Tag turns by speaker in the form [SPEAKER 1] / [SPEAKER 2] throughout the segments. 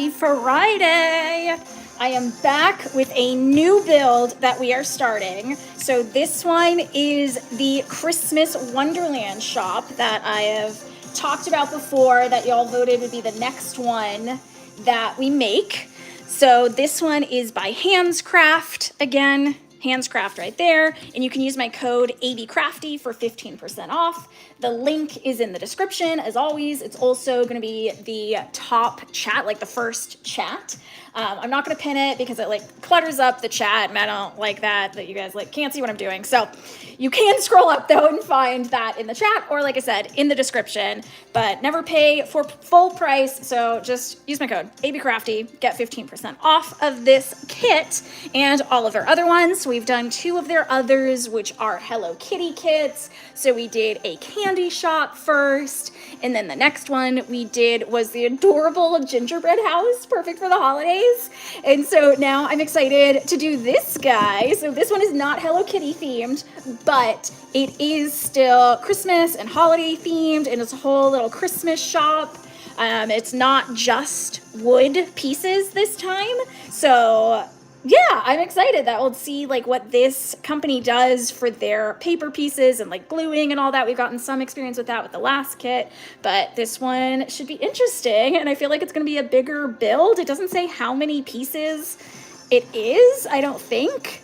[SPEAKER 1] Happy Friday! I am back with a new build that we are starting. So this one is the Christmas Wonderland shop that I have talked about before that y'all voted would be the next one that we make. So this one is by Handscraft again. Handscraft right there, and you can use my code abcrafty for 15% off. The link is in the description as always. It's also going to be the top chat, like the first chat. I'm not going to pin it because it like clutters up the chat and I don't like that you guys like can't see what I'm doing. So you can scroll up though and find that in the chat, or like I said, in the description, but never pay for full price. So just use my code abcrafty, get 15% off of this kit and all of their other ones. So we've done 2 of their others, which are Hello Kitty kits. So we did a candy shop first, and then the next one we did was the adorable gingerbread house, perfect for the holidays. And so now I'm excited to do this guy. So this one is not Hello Kitty themed, but it is still Christmas and holiday themed, and it's a whole little Christmas shop. It's not just wood pieces this time. So yeah, I'm excited that we'll see like what this company does for their paper pieces and like gluing and all that. We've gotten some experience with that with the last kit, but this one should be interesting. And I feel like it's going to be a bigger build. It doesn't say how many pieces it is, I don't think.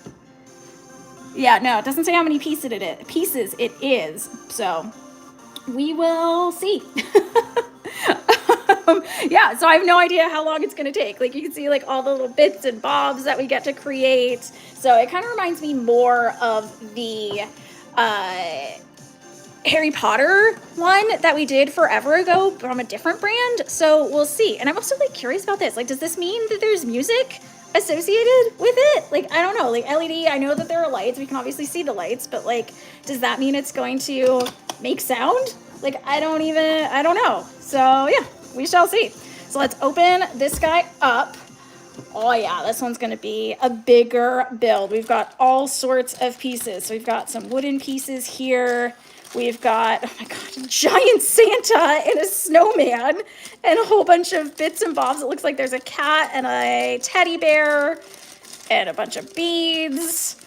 [SPEAKER 1] Yeah, no, it doesn't say how many pieces it is. So we will see. Yeah, so I have no idea how long it's going to take. Like you can see like all the little bits and bobs that we get to create. So it kind of reminds me more of the Harry Potter one that we did forever ago from a different brand. So we'll see. And I'm also like curious about this. Like, does this mean that there's music associated with it? Like, I don't know, like LED, I know that there are lights. We can obviously see the lights, but like, does that mean it's going to make sound? Like, I don't know. So yeah, we shall see. So let's open this guy up. Oh yeah, this one's gonna be a bigger build. We've got all sorts of pieces. So we've got some wooden pieces here. We've got, oh my God, a giant Santa and a snowman and a whole bunch of bits and bobs. It looks like there's a cat and a teddy bear and a bunch of beads.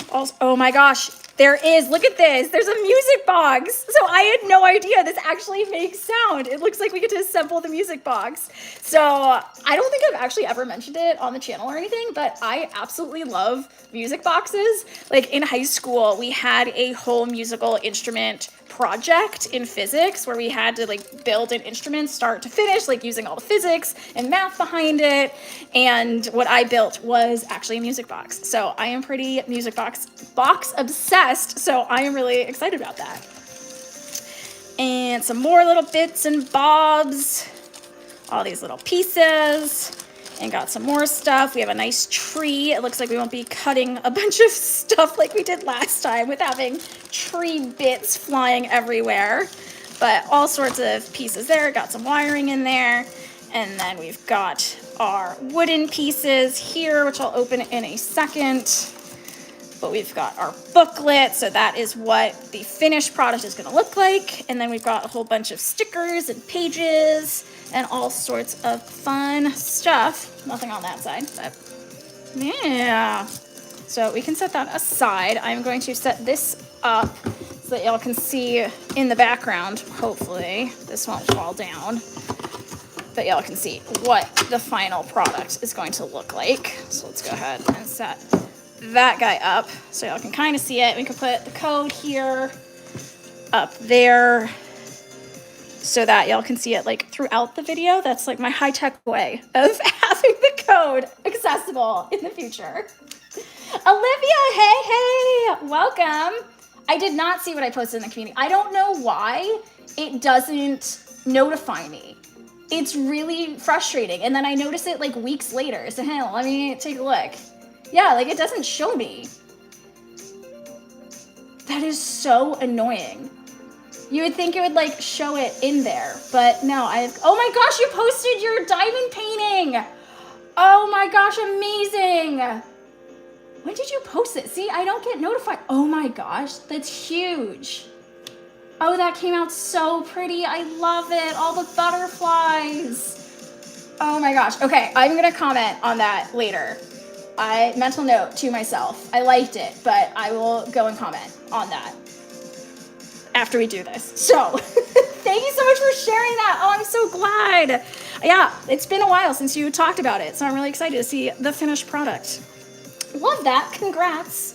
[SPEAKER 1] Also, oh my gosh, there is, look at this, there's a music box. So I had no idea this actually makes sound. It looks like we get to assemble the music box. So I don't think I've actually ever mentioned it on the channel or anything, but I absolutely love music boxes. Like in high school, we had a whole musical instrument project in physics where we had to like build an instrument start to finish, like using all the physics and math behind it. And what I built was actually a music box. So I am pretty music box obsessed. So I am really excited about that. And some more little bits and bobs, all these little pieces. And got some more stuff. We have a nice tree. It looks like we won't be cutting a bunch of stuff like we did last time with having tree bits flying everywhere. But all sorts of pieces there. Got some wiring in there. And then we've got our wooden pieces here, which I'll open in a second. But we've got our booklet. So that is what the finished product is going to look like. And then we've got a whole bunch of stickers and pages and all sorts of fun stuff. Nothing on that side, but yeah. So we can set that aside. I'm going to set this up so that y'all can see in the background. Hopefully this won't fall down, but y'all can see what the final product is going to look like. So let's go ahead and set that guy up so y'all can kind of see it. We can put the code here, up there, so that y'all can see it like throughout the video. That's like my high-tech way of having the code accessible in the future. Olivia, hey, welcome. I did not see what I posted in the community. I don't know why it doesn't notify me. It's really frustrating. And then I notice it like weeks later. So hang on, let me take a look. Yeah, like it doesn't show me. That is so annoying. You would think it would like show it in there, but no, oh my gosh, you posted your diamond painting. Oh my gosh, amazing. When did you post it? See, I don't get notified. Oh my gosh, that's huge. Oh, that came out so pretty. I love it. All the butterflies. Oh my gosh. Okay, I'm gonna comment on that later. Mental note to myself. I liked it, but I will go and comment on that after we do this. So, thank you so much for sharing that. Oh, I'm so glad. Yeah, it's been a while since you talked about it, so I'm really excited to see the finished product. Love that. Congrats.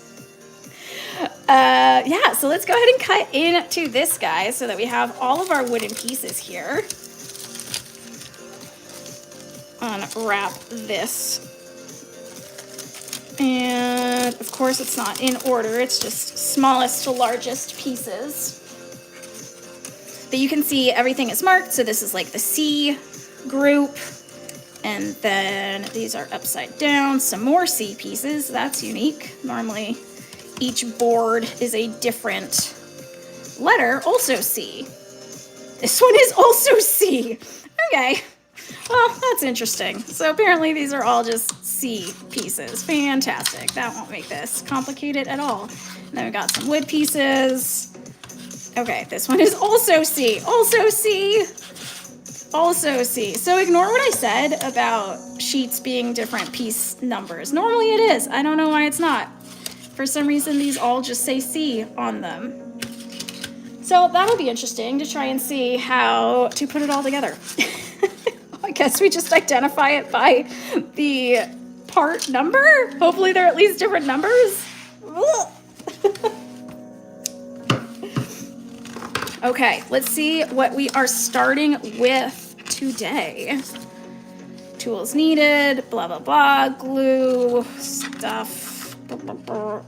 [SPEAKER 1] Yeah, so let's go ahead and cut into this guy so that we have all of our wooden pieces here. Unwrap this. And of course it's not in order, it's just smallest to largest pieces. But you can see everything is marked, so this is like the C group. And then these are upside down, some more C pieces, that's unique. Normally each board is a different letter, also C. This one is also C. Okay. Well, that's interesting. So apparently these are all just C pieces. Fantastic. That won't make this complicated at all. And then we got some wood pieces. Okay, this one is also C. Also C. Also C. So ignore what I said about sheets being different piece numbers. Normally it is. I don't know why it's not. For some reason, these all just say C on them. So that'll be interesting to try and see how to put it all together. I guess we just identify it by the part number. Hopefully they're at least different numbers. Okay, let's see what we are starting with today. Tools needed, blah, blah, blah, glue, stuff, blah, blah, blah.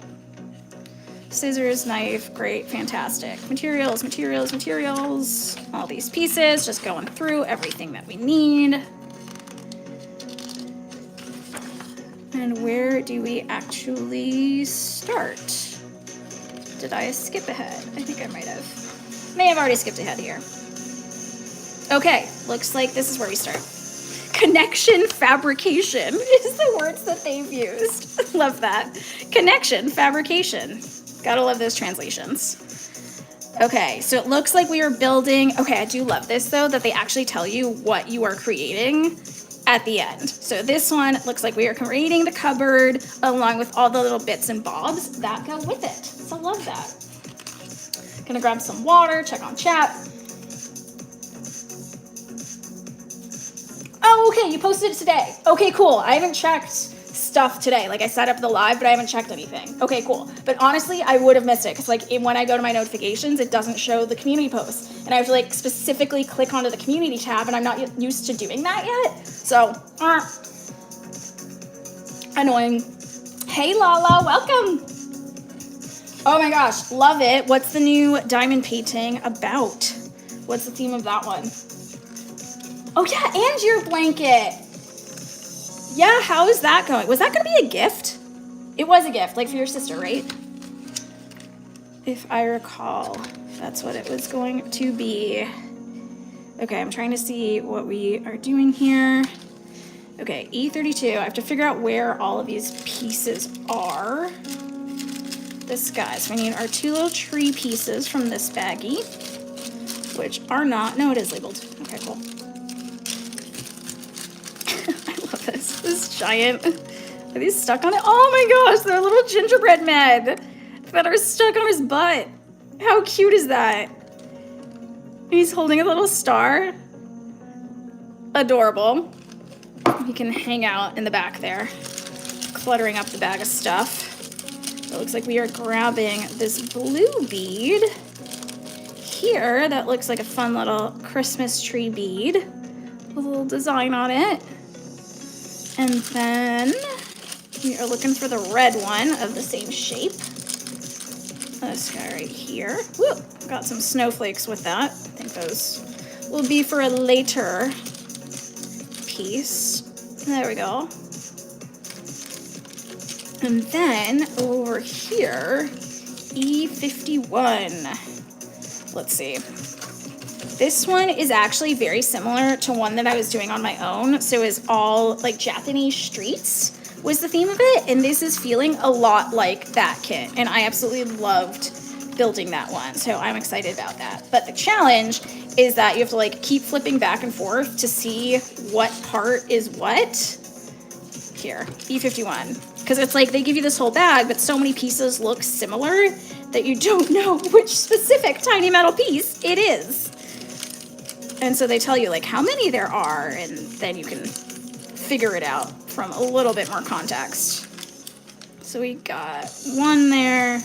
[SPEAKER 1] Scissors, knife, great, fantastic. Materials, materials, materials. All these pieces, just going through everything that we need. And where do we actually start? Did I skip ahead? I think I might have. May have already skipped ahead here. Okay, looks like this is where we start. Connection fabrication is the words that they've used. Love that. Connection fabrication. Gotta love those translations. Okay, so it looks like we are building. Okay, I do love this though, that they actually tell you what you are creating at the end. So this one looks like we are creating the cupboard along with all the little bits and bobs that go with it. So love that. Gonna grab some water, check on chat. Oh, okay, you posted it today. Okay, cool. I haven't checked stuff today. Like I set up the live, but I haven't checked anything. Okay, cool. But honestly, I would have missed it because like when I go to my notifications, it doesn't show the community posts. And I have to like specifically click onto the community tab and I'm not used to doing that yet. So, annoying. Hey Lala, welcome. Oh my gosh, love it. What's the new diamond painting about? What's the theme of that one? Oh yeah, and your blanket. Yeah, how is that going? Was that gonna be a gift? It was a gift, like for your sister, right? If I recall, that's what it was going to be. Okay, I'm trying to see what we are doing here. Okay, E32, I have to figure out where all of these pieces are. This guy, so we need our two little tree pieces from this baggie, which are not, no it is labeled. Okay, cool. This giant, are these stuck on it? Oh my gosh, they're little gingerbread men that are stuck on his butt. How cute is that? He's holding a little star. Adorable. He can hang out in the back there, cluttering up the bag of stuff. It looks like we are grabbing this blue bead here that looks like a fun little Christmas tree bead with a little design on it. And then we are looking for the red one of the same shape. This guy right here. Woo! Got some snowflakes with that. I think those will be for a later piece. There we go. And then over here, E51. Let's see. This one is actually very similar to one that I was doing on my own. So it's all like Japanese streets was the theme of it. And this is feeling a lot like that kit. And I absolutely loved building that one. So I'm excited about that. But the challenge is that you have to like keep flipping back and forth to see what part is what. Here, E51. Because it's like they give you this whole bag, but so many pieces look similar that you don't know which specific tiny metal piece it is. And so they tell you like how many there are, and then you can figure it out from a little bit more context. So we got one there.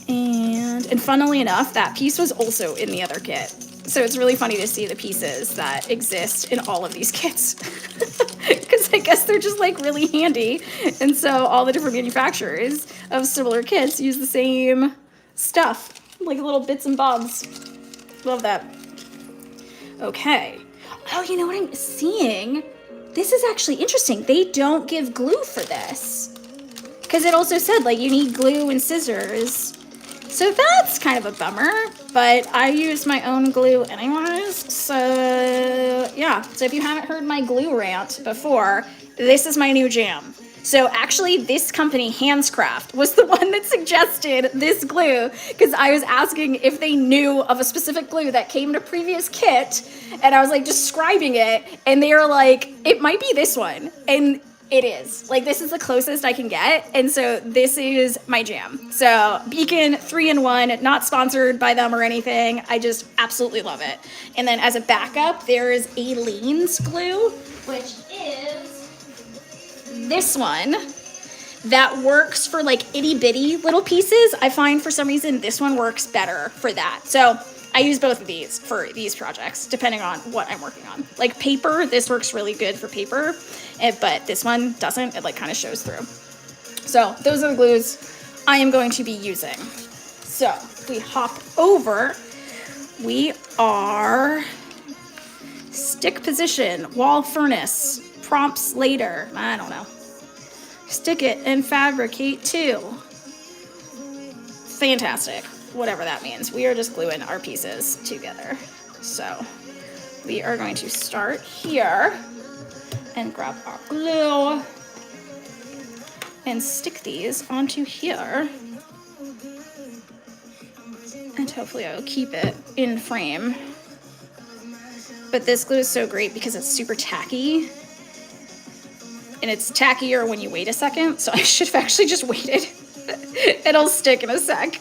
[SPEAKER 1] And funnily enough, that piece was also in the other kit. So it's really funny to see the pieces that exist in all of these kits. Because I guess they're just like really handy. And so all the different manufacturers of similar kits use the same stuff, like little bits and bobs. Love that. Okay. Oh, you know what I'm seeing? This is actually interesting. They don't give glue for this. Because it also said like you need glue and scissors. So that's kind of a bummer, but I use my own glue anyways. So yeah, so if you haven't heard my glue rant before, this is my new jam. So actually this company, Handscraft, was the one that suggested this glue because I was asking if they knew of a specific glue that came in a previous kit, and I was like describing it, and they were like, it might be this one. And it is. Like, this is the closest I can get, and so this is my jam. So, Beacon 3-in-1, not sponsored by them or anything. I just absolutely love it. And then as a backup, there's Aleene's glue, which is this one that works for, like, itty-bitty little pieces. I find for some reason this one works better for that. So, I use both of these for these projects, depending on what I'm working on. Like paper, this works really good for paper, but this one doesn't. It like kind of shows through. So those are the glues I am going to be using. So if we hop over, we are stick position, wall furnace, prompts later. I don't know. Stick it and fabricate too. Fantastic. Whatever that means. We are just gluing our pieces together. So we are going to start here and grab our glue and stick these onto here. And hopefully I will keep it in frame. But this glue is so great because it's super tacky. And it's tackier when you wait a second, so I should have actually just waited. It'll stick in a sec.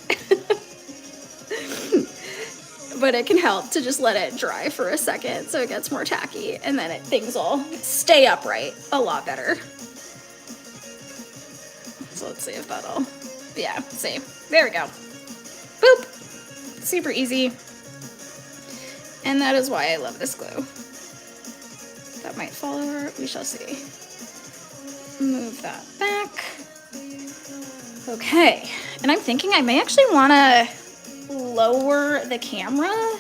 [SPEAKER 1] But it can help to just let it dry for a second so it gets more tacky, and then things will stay upright a lot better. So let's see if that'll, yeah, see. There we go. Boop. Super easy. And that is why I love this glue. That might fall over, we shall see. Move that back. Okay, and I'm thinking I may actually want to lower the camera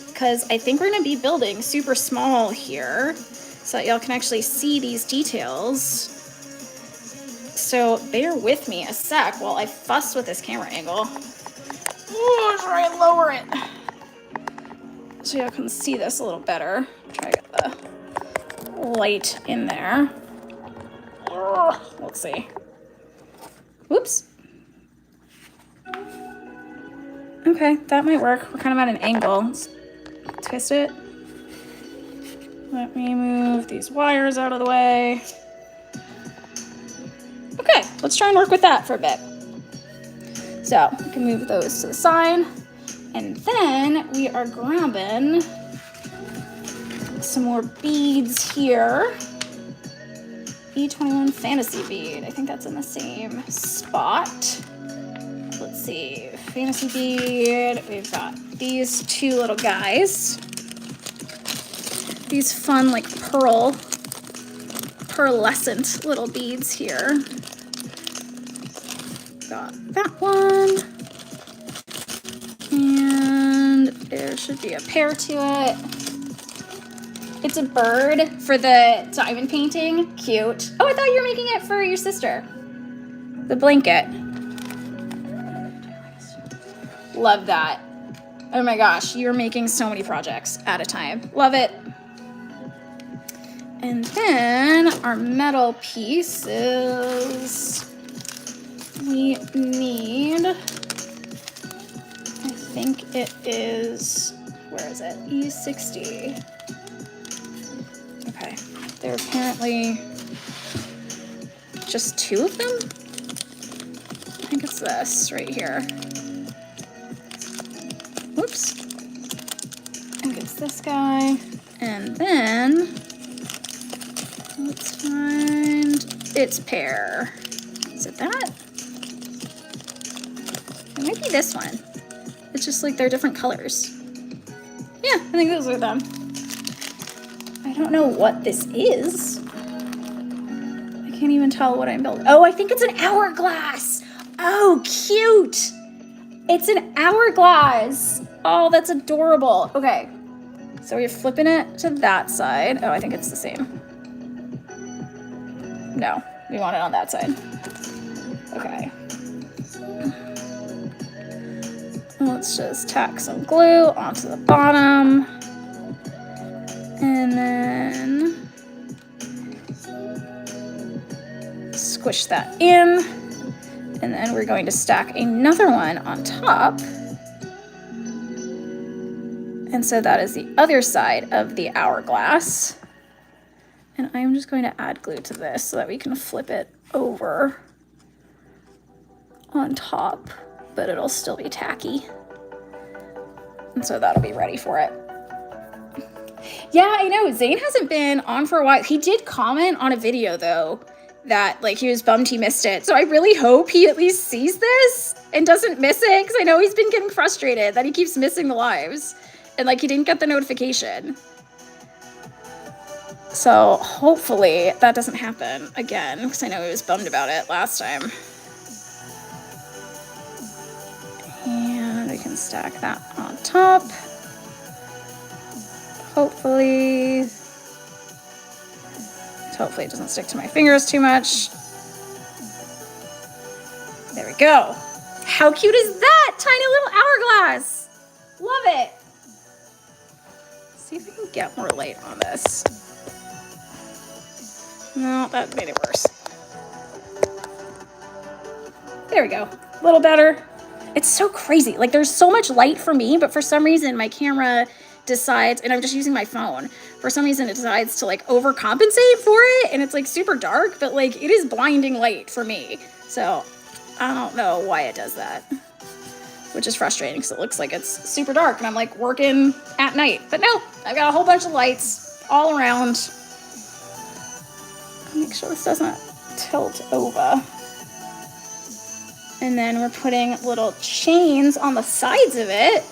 [SPEAKER 1] because I think we're going to be building super small here so that y'all can actually see these details. So bear with me a sec while I fuss with this camera angle. Ooh, try and lower it so y'all can see this a little better. Try to get the light in there. Let's see. Whoops. Okay, that might work. We're kind of at an angle. Let's twist it. Let me move these wires out of the way. Okay, let's try and work with that for a bit. So, we can move those to the side. And then we are grabbing some more beads here. E21 Fantasy Bead. I think that's in the same spot. Let's see. Fantasy bead. We've got these two little guys. These fun, like, pearlescent little beads here. Got that one. And there should be a pair to it. It's a bird for the diamond painting. Cute. Oh, I thought you were making it for your sister. The blanket. Love that. Oh my gosh, you're making so many projects at a time. Love it. And then our metal pieces. We need think it is, where is it? E60. Okay, there are apparently just 2 of them. I think it's this right here. Whoops. I think it's this guy. And then let's find its pair. Is it that? It might be this one. It's just like they're different colors. Yeah, I think those are them. I don't know what this is. I can't even tell what I'm building. Oh, I think it's an hourglass. Oh, cute. It's an hourglass. Oh, that's adorable. Okay, so we're flipping it to that side. Oh, I think it's the same. No, we want it on that side. Okay. Let's just tack some glue onto the bottom. And then squish that in. And then we're going to stack another one on top. And so that is the other side of the hourglass. And I'm just going to add glue to this so that we can flip it over on top, but it'll still be tacky. And so that'll be ready for it. Yeah, I know, Zane hasn't been on for a while. He did comment on a video though, that like he was bummed he missed it. So I really hope he at least sees this and doesn't miss it, because I know he's been getting frustrated that he keeps missing the lives and like he didn't get the notification. So hopefully that doesn't happen again, because I know he was bummed about it last time. And we can stack that on top. Hopefully it doesn't stick to my fingers too much. There we go. How cute is that? Tiny little hourglass. Love it. Let's see if we can get more light on this. No, that made it worse. There we go. A little better. It's so crazy. Like there's so much light for me, but for some reason my camera decides, and I'm just using my phone, for some reason it decides to like overcompensate for it, and it's like super dark, but like it is blinding light for me. So I don't know why it does that, which is frustrating because it looks like it's super dark and I'm like working at night, but no, I've got a whole bunch of lights all around. Make sure this doesn't tilt over. And then we're putting little chains on the sides of it.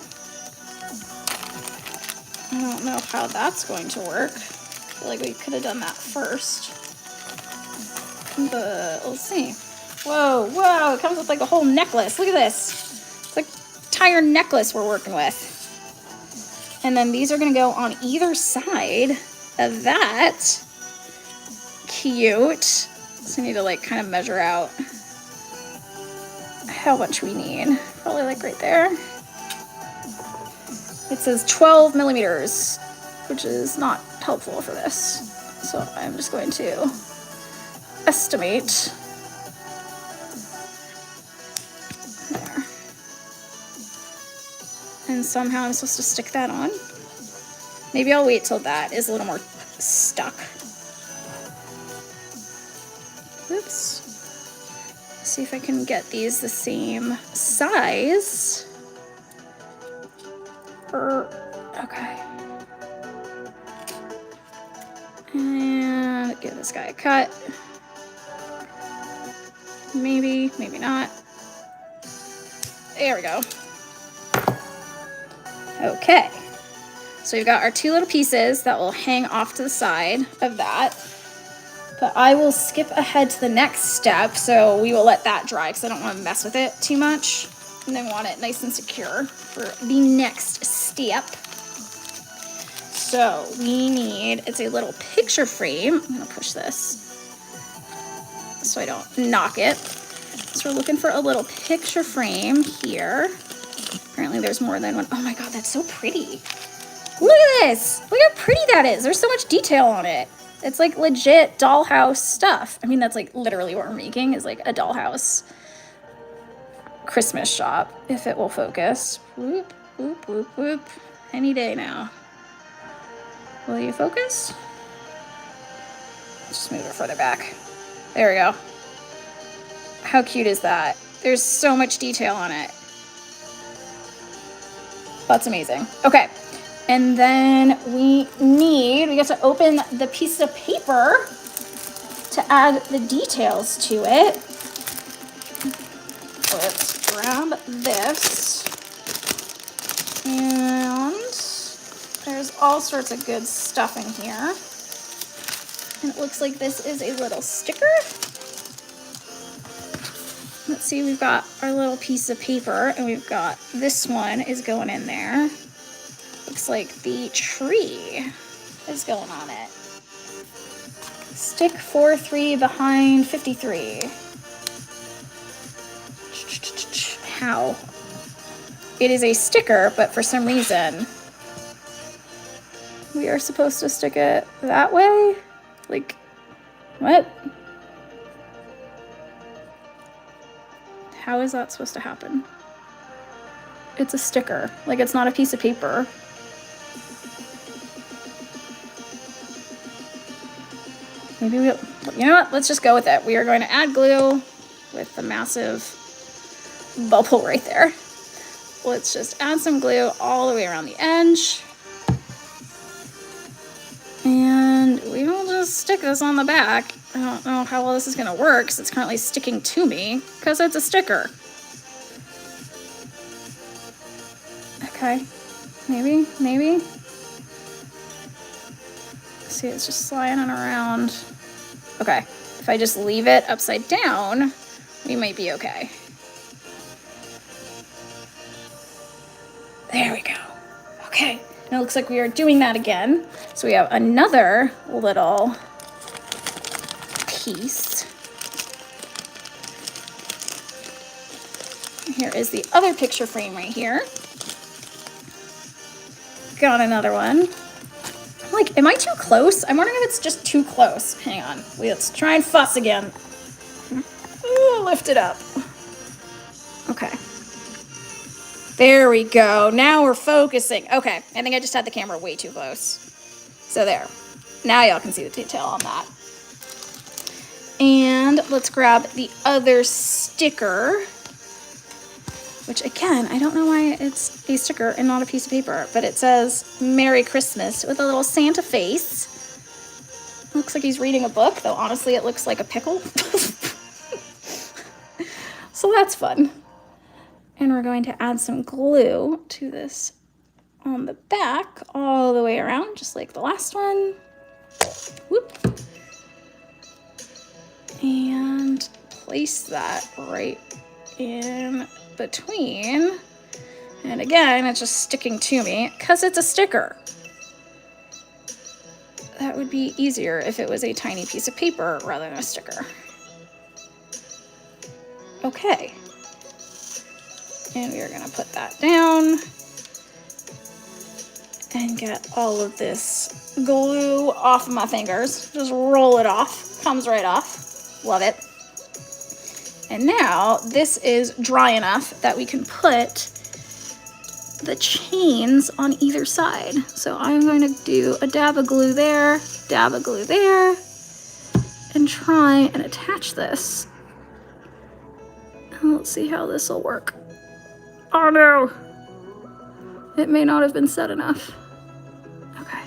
[SPEAKER 1] I don't know how that's going to work. I feel like we could have done that first. But we'll see. Whoa, whoa, it comes with like a whole necklace. Look at this. It's like an entire necklace we're working with. And then these are gonna go on either side of that. Cute. So I need to like kind of measure out how much we need. Probably like right there. It says 12 millimeters, which is not helpful for this. So I'm just going to estimate. There. And somehow I'm supposed to stick that on. Maybe I'll wait till that is a little more stuck. Oops. See if I can get these the same size. Okay. And give this guy a cut. Maybe, maybe not. There we go. Okay. So we've got our 2 little pieces that will hang off to the side of that. But I will skip ahead to the next step, so we will let that dry because I don't want to mess with it too much. And I want it nice and secure for the next step. So we need, it's a little picture frame. I'm gonna push this so I don't knock it. So we're looking for a little picture frame here. Apparently there's more than one. Oh my God, that's so pretty. Look at this. Look how pretty that is. There's so much detail on it. It's like legit dollhouse stuff. I mean, that's like literally what we're making is like a dollhouse. Christmas shop, if it will focus. Whoop, whoop, whoop, whoop. Any day now. Will you focus? Just move it further back. There we go. How cute is that? There's so much detail on it. That's amazing. Okay. And then we get to open the piece of paper to add the details to it. Let's grab this. And there's all sorts of good stuff in here. And it looks like this is a little sticker. Let's see, we've got our little piece of paper, and we've got this one is going in there. Looks like the tree is going on it. Stick 4-3 behind 53. How? It is a sticker, but for some reason, we are supposed to stick it that way? Like, what? How is that supposed to happen? It's a sticker. Like, it's not a piece of paper. Maybe we'll, you know what? Let's just go with it. We are going to add glue with the massive bubble right there. Let's just add some glue all the way around the edge. And we will just stick this on the back. I don't know how well this is gonna work because it's currently sticking to me because it's a sticker. Okay, maybe. See, it's just sliding around. Okay, if I just leave it upside down, we might be okay. There we go. Okay, and it looks like we are doing that again. So we have another little piece. Here is the other picture frame right here. Got another one. Like, am I too close? I'm wondering if it's just too close. Hang on. Let's try and fuss again. Ooh, lift it up. Okay. There we go. Now we're focusing. Okay. I think I just had the camera way too close. So there. Now y'all can see the detail on that. And let's grab the other sticker, which again, I don't know why it's a sticker and not a piece of paper, but it says Merry Christmas with a little Santa face. Looks like he's reading a book, though honestly it looks like a pickle. So that's fun. And we're going to add some glue to this on the back all the way around, just like the last one. Whoop. And place that right in between. And again, it's just sticking to me because it's a sticker. That would be easier if it was a tiny piece of paper rather than a sticker. Okay. And we are going to put that down and get all of this glue off of my fingers. Just roll it off. Comes right off. Love it. And now this is dry enough that we can put the chains on either side. So I'm going to do a dab of glue there, and try and attach this. And let's see how this will work. Oh no! It may not have been set enough. Okay.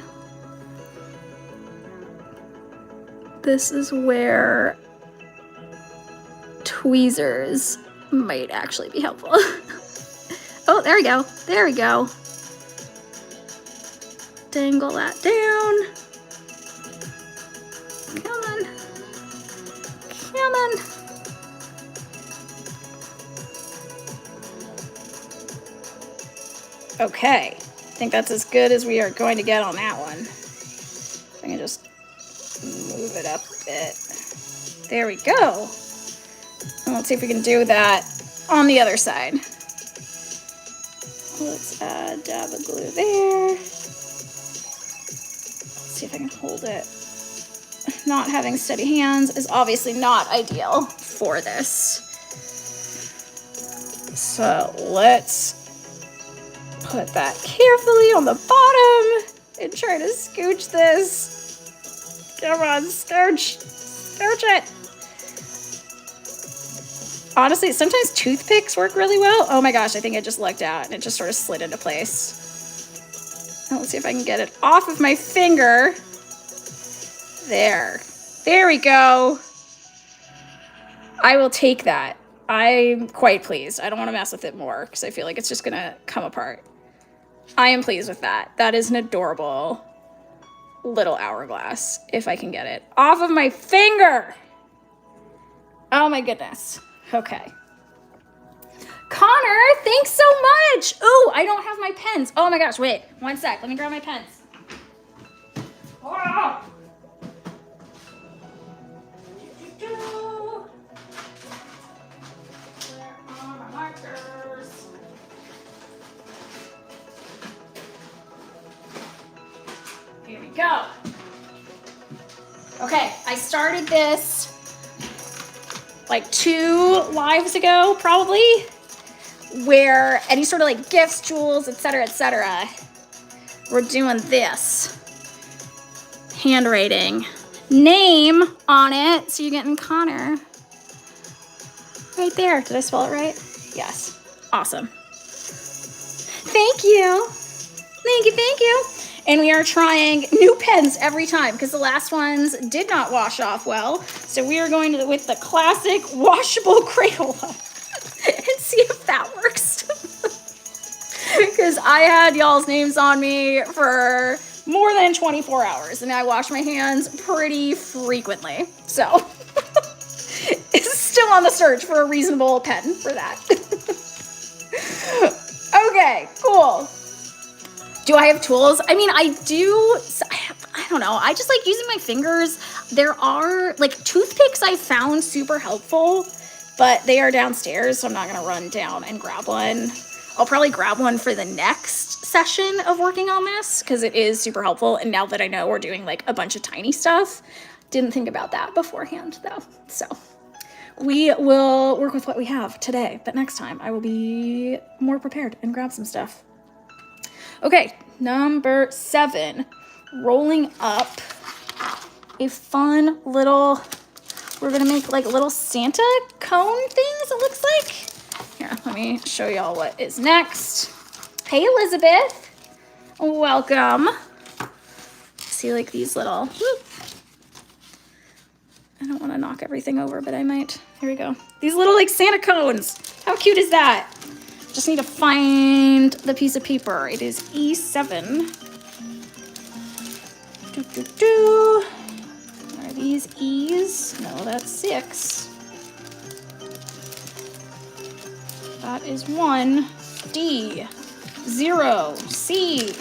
[SPEAKER 1] This is where tweezers might actually be helpful. Oh, there we go. There we go. Dangle that down. Come on. Come on. Okay. I think that's as good as we are going to get on that one. I can just move it up a bit. There we go. And let's see if we can do that on the other side. Let's add a dab of glue there. Let's see if I can hold it. Not having steady hands is obviously not ideal for this. So let's put that carefully on the bottom and try to scooch this. Come on, scooch. Scooch it. Honestly, sometimes toothpicks work really well. Oh my gosh, I think it just lucked out and it just sort of slid into place. Now let's see if I can get it off of my finger. There. There we go. I will take that. I'm quite pleased. I don't want to mess with it more because I feel like it's just going to come apart. I am pleased with that. That is an adorable little hourglass, if I can get it off of my finger. Oh my goodness. Okay. Connor, thanks so much. Oh, I don't have my pens. Oh my gosh, wait. One sec. Let me grab my pens. Oh. Here we go. Okay, I started this like 2 lives ago, probably, where any sort of like gifts, jewels, etc., we're doing this. Handwriting. Name on it, so you're getting Connor. Right there. Did I spell it right? Yes. Awesome. Thank you. Thank you, thank you. And we are trying new pens every time because the last ones did not wash off well. So we are going to with the classic washable Crayola and see if that works. Because I had y'all's names on me for more than 24 hours and I wash my hands pretty frequently. So it's still on the search for a reasonable pen for that. Okay, cool. Do I have tools? I mean, I do. I don't know. I just like using my fingers. There are like toothpicks I found super helpful, but they are downstairs, so I'm not going to run down and grab one. I'll probably grab one for the next session of working on this because it is super helpful. And now that I know we're doing like a bunch of tiny stuff, didn't think about that beforehand though. So we will work with what we have today, but next time I will be more prepared and grab some stuff. Okay, number 7, rolling up a fun little, we're gonna make like little Santa cone things, it looks like. Here, let me show y'all what is next. Hey, Elizabeth, welcome. See like these little, I don't wanna knock everything over, but I might. Here we go. These little like Santa cones. How cute is that? Just need to find the piece of paper. It is E7. Are these E's? No, that's 6. That is 1. D. 0. C.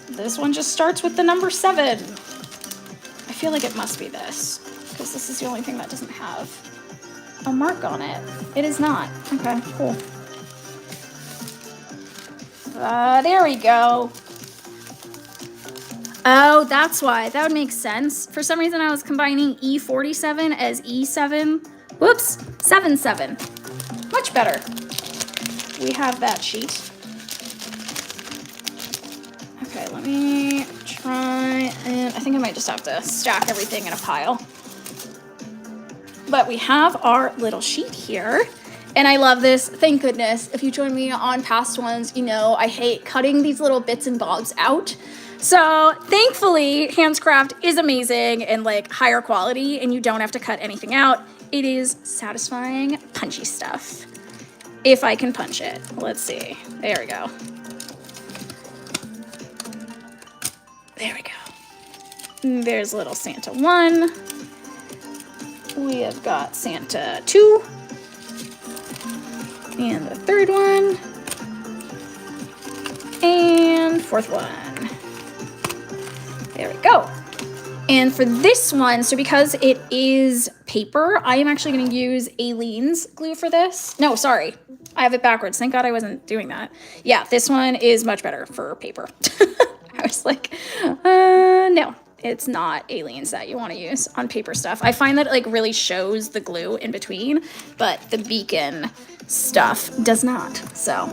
[SPEAKER 1] This one just starts with the number 7. I feel like it must be this, because this is the only thing that doesn't have a mark on it. It is not. Okay, cool. There we go. Oh, that's why. That would make sense. For some reason, I was combining E47 as E7. Whoops, 7-7. Much better. We have that sheet. Okay, let me try, and I think I might just have to stack everything in a pile. But we have our little sheet here. And I love this. Thank goodness. If you join me on past ones, you know I hate cutting these little bits and bobs out. So thankfully, Handscraft is amazing and like higher quality and you don't have to cut anything out. It is satisfying, punchy stuff. If I can punch it. Let's see. There we go. There we go. There's little Santa 1. We have got Santa 2. And the 3rd one. And 4th one. There we go. And for this one, so because it is paper, I am actually going to use Aleene's glue for this. No, sorry. I have it backwards. Thank God I wasn't doing that. Yeah, this one is much better for paper. I was like, no. it's not aliens that you want to use on paper stuff. I find that it like really shows the glue in between, but the beacon stuff does not. So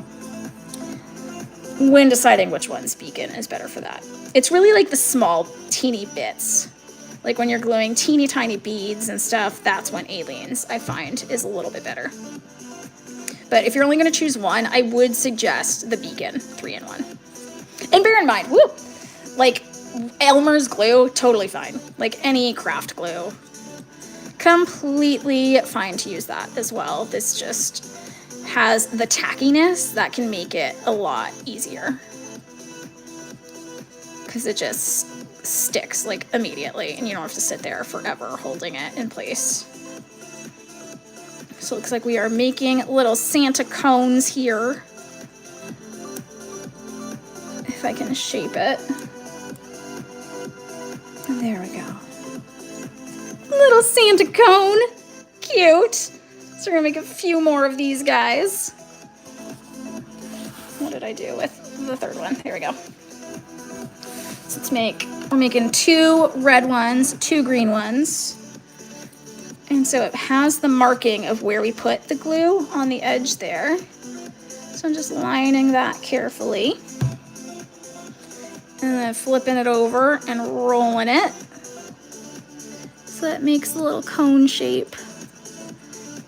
[SPEAKER 1] when deciding which one's beacon is better for that, it's really like the small teeny bits. Like when you're gluing teeny tiny beads and stuff, that's when aliens I find is a little bit better. But if you're only going to choose one, I would suggest the beacon 3-in-1. And bear in mind, whoop, like Elmer's glue, totally fine. Like any craft glue, completely fine to use that as well. This just has the tackiness that can make it a lot easier, because it just sticks like immediately and you don't have to sit there forever holding it in place. So it looks like we are making little Santa cones here. If I can shape it. There we go. Little Santa cone. Cute. So we're gonna make a few more of these guys. What did I do with the third one? There we go. So we're making 2 red ones, 2 green ones. And so it has the marking of where we put the glue on the edge there. So I'm just lining that carefully. And then flipping it over and rolling it. So that makes a little cone shape.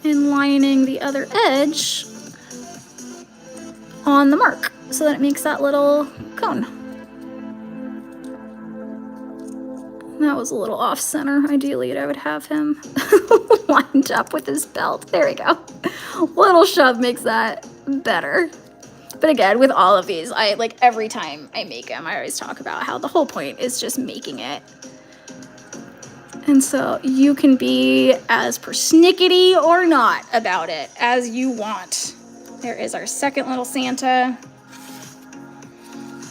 [SPEAKER 1] And lining the other edge on the mark so that it makes that little cone. That was a little off center. Ideally, I would have him lined up with his belt. There we go. Little shove makes that better. But again, with all of these, I like every time I make them, I always talk about how the whole point is just making it. And so you can be as persnickety or not about it as you want. There is our second little Santa.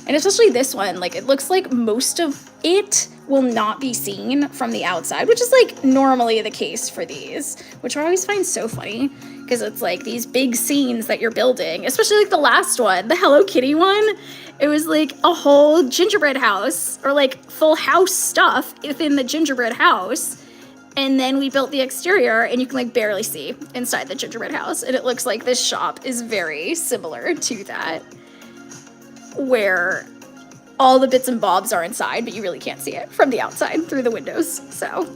[SPEAKER 1] And especially this one, like it looks like most of it will not be seen from the outside, which is like normally the case for these, which I always find so funny because it's like these big scenes that you're building, especially like the last one, the Hello Kitty one. It was like a whole gingerbread house or like full house stuff within the gingerbread house. And then we built the exterior and you can like barely see inside the gingerbread house. And it looks like this shop is very similar to that, where all the bits and bobs are inside, but you really can't see it from the outside through the windows. So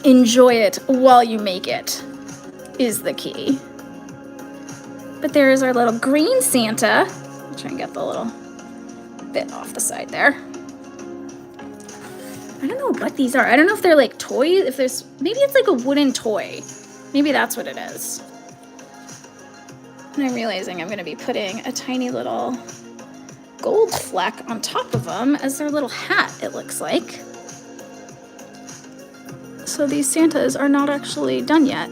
[SPEAKER 1] enjoy it while you make it is the key. But there is our little green Santa. I'll try and get the little bit off the side there. I don't know what these are. I don't know if they're like toys, if there's, maybe it's like a wooden toy. Maybe that's what it is. And I'm realizing I'm gonna be putting a tiny little gold fleck on top of them as their little hat, it looks like. So these Santas are not actually done yet.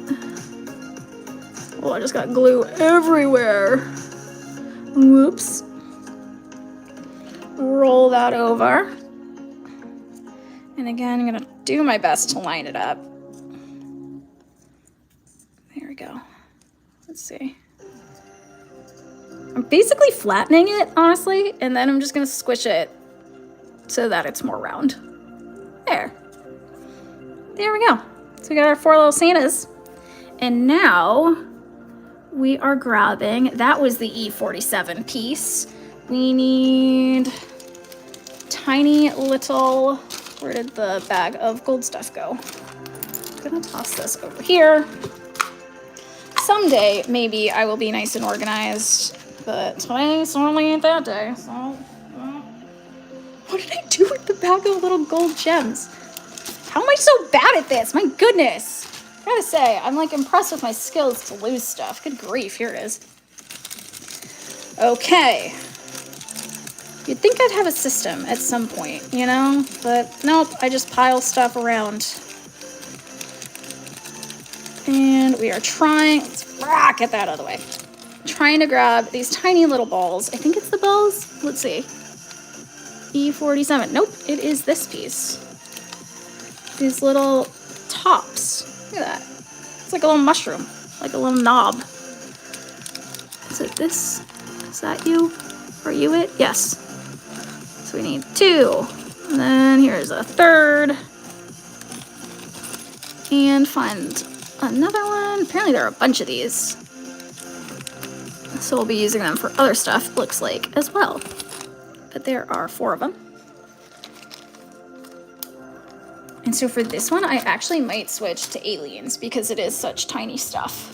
[SPEAKER 1] Oh, I just got glue everywhere. Whoops. Roll that over. And again, I'm gonna do my best to line it up. There we go. Let's see. I'm basically flattening it, honestly, and then I'm just gonna squish it so that it's more round. There we go. So we got our 4 little Santas. And now we are grabbing, that was the E47 piece. We need tiny little, where did the bag of gold stuff go? I'm gonna toss this over here. Someday, maybe I will be nice and organized, but today certainly ain't that day, so. What did I do with the bag of little gold gems? How am I so bad at this? My goodness. I gotta say, I'm like impressed with my skills to lose stuff. Good grief, here it is. Okay. You'd think I'd have a system at some point, you know? But nope, I just pile stuff around. And we are trying, let's get that out of the way. Trying to grab these tiny little balls. I think it's the balls. Let's see. E47. Nope, it is this piece. These little tops. Look at that. It's like a little mushroom, like a little knob. Is it this? Is that you? Are you it? Yes. So we need 2. And then here's a third. And find another one. Apparently there are a bunch of these. So we'll be using them for other stuff, looks like, as well. But there are 4 of them. And so for this one, I actually might switch to Aleene's because it is such tiny stuff.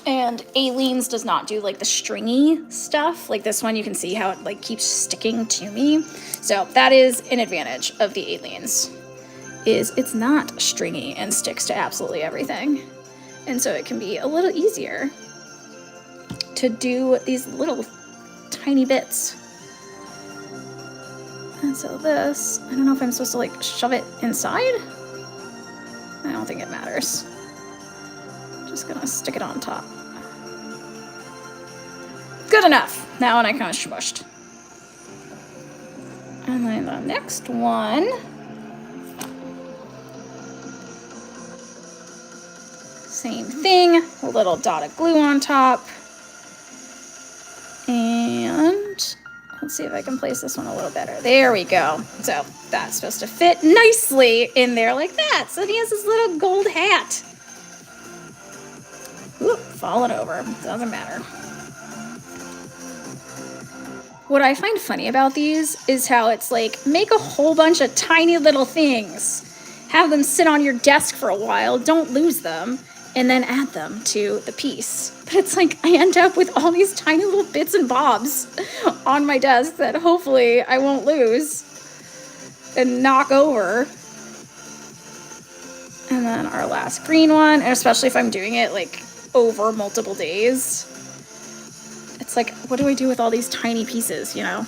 [SPEAKER 1] And Aleene's does not do like the stringy stuff. Like this one, you can see how it like keeps sticking to me. So that is an advantage of the Aleene's, is it's not stringy and sticks to absolutely everything. And so it can be a little easier to do these little tiny bits. And so this, I don't know if I'm supposed to like shove it inside. I don't think it matters. Just gonna stick it on top. Good enough. That one I kind of smushed. And then the next one. Same thing, a little dot of glue on top. And let's see if I can place this one a little better. There we go. So that's supposed to fit nicely in there like that. So he has this little gold hat. Oop, falling over. Doesn't matter. What I find funny about these is how it's like, make a whole bunch of tiny little things. Have them sit on your desk for a while, don't lose them, and then add them to the piece. But it's like, I end up with all these tiny little bits and bobs on my desk that hopefully I won't lose and knock over. And then our last green one, and especially if I'm doing it like over multiple days, it's like, what do I do with all these tiny pieces, you know?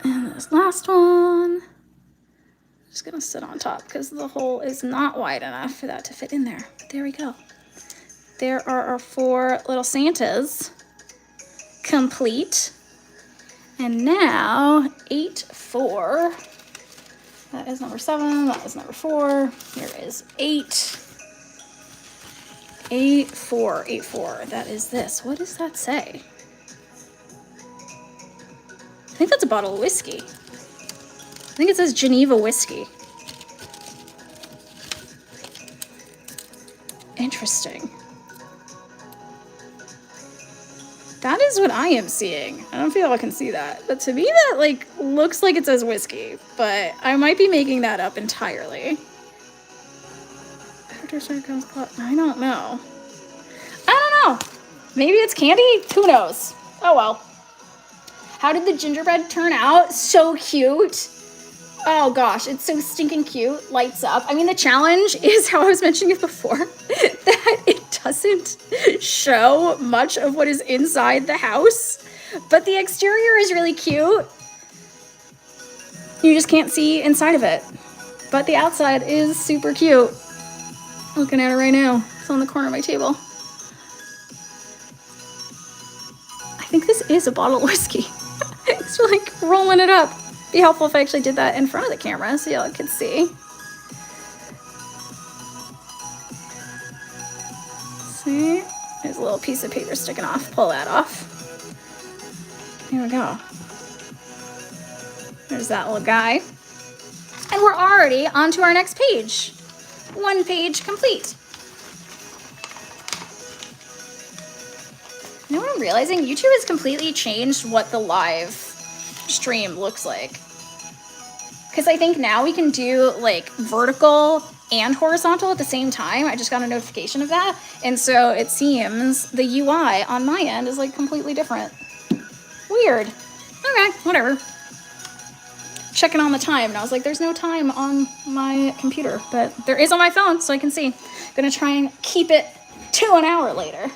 [SPEAKER 1] And this last one, I'm just gonna sit on top because the hole is not wide enough for that to fit in there. But there we go. There are our 4 little Santas complete. And now 8, 4. That is number 7, that is number 4. Here is 8. 8, 4, 8, 4. That is this. What does that say? I think that's a bottle of whiskey. I think it says Geneva whiskey. Interesting. That is what I am seeing. I don't feel I can see that. But to me, that like looks like it says whiskey. But I might be making that up entirely. I don't know. I don't know. Maybe it's candy? Who knows? Oh well. How did the gingerbread turn out? So cute. Oh gosh, it's so stinking cute. Lights up. I mean, the challenge is how I was mentioning it before, that it doesn't show much of what is inside the house, but the exterior is really cute. You just can't see inside of it, but the outside is super cute. Looking at it right now. It's on the corner of my table. I think this is a bottle of whiskey. It's like rolling it up. Be helpful if I actually did that in front of the camera so y'all could see. See? There's a little piece of paper sticking off. Pull that off. Here we go. There's that little guy. And we're already on to our next page. 1 page complete. You know what I'm realizing? YouTube has completely changed what the live stream looks like. Because I think now we can do like vertical and horizontal at the same time. I just got a notification of that. And so it seems the UI on my end is like completely different. Weird. Okay, whatever. Checking on the time, and I was like, there's no time on my computer, but there is on my phone, so I can see. Gonna try and keep it to an hour later.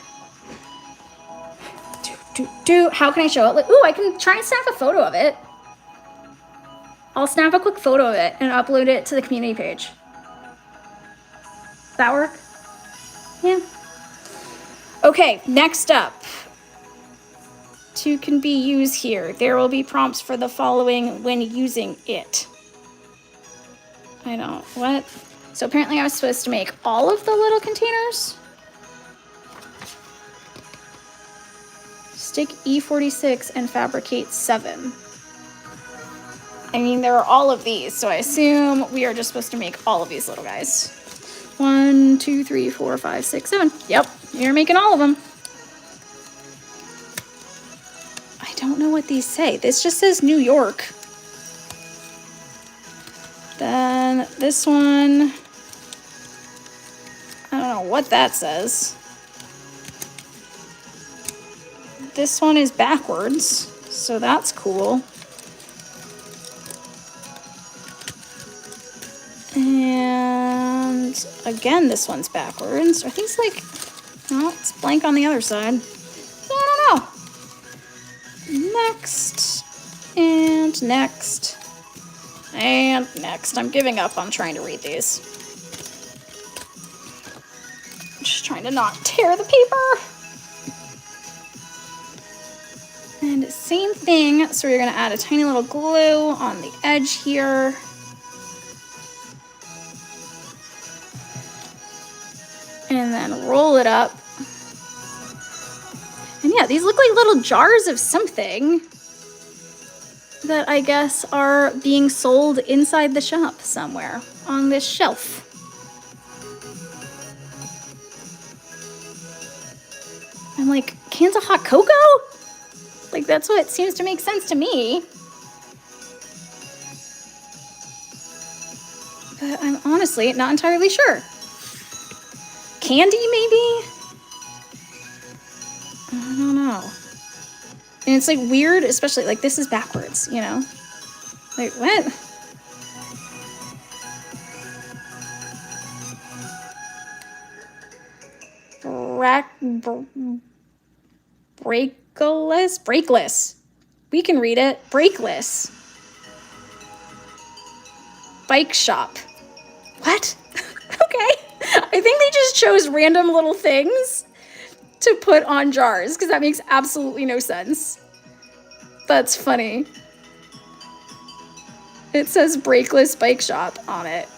[SPEAKER 1] How can I show it? Like, ooh, I can try and snap a photo of it. I'll snap a quick photo of it and upload it to the community page. That work? Yeah. Okay, next up. 2 can be used here. There will be prompts for the following when using it. I don't, what? So apparently I was supposed to make all of the little containers. Stick E46 and fabricate 7. I mean, there are all of these, so I assume we are just supposed to make all of these little guys. 1, 2, 3, 4, 5, 6, 7. Yep, you're making all of them. I don't know what these say. This just says New York. Then this one, I don't know what that says. This one is backwards, so that's cool. And again, this one's backwards. I think it's like, no, it's blank on the other side. I don't know. Next, and next, and next. I'm giving up on trying to read these. I'm just trying to not tear the paper. And same thing, so we're gonna add a tiny little glue on the edge here. And then roll it up. And yeah, these look like little jars of something that I guess are being sold inside the shop somewhere on this shelf. I'm like, cans of hot cocoa? Like, that's what seems to make sense to me. But I'm honestly not entirely sure. Candy, maybe? I don't know. And it's like weird, especially like this is backwards, you know? Like, what? Brakeless. We can read it. Brakeless. Bike shop. What? Okay. I think they just chose random little things to put on jars because that makes absolutely no sense. That's funny. It says Brakeless Bike Shop on it.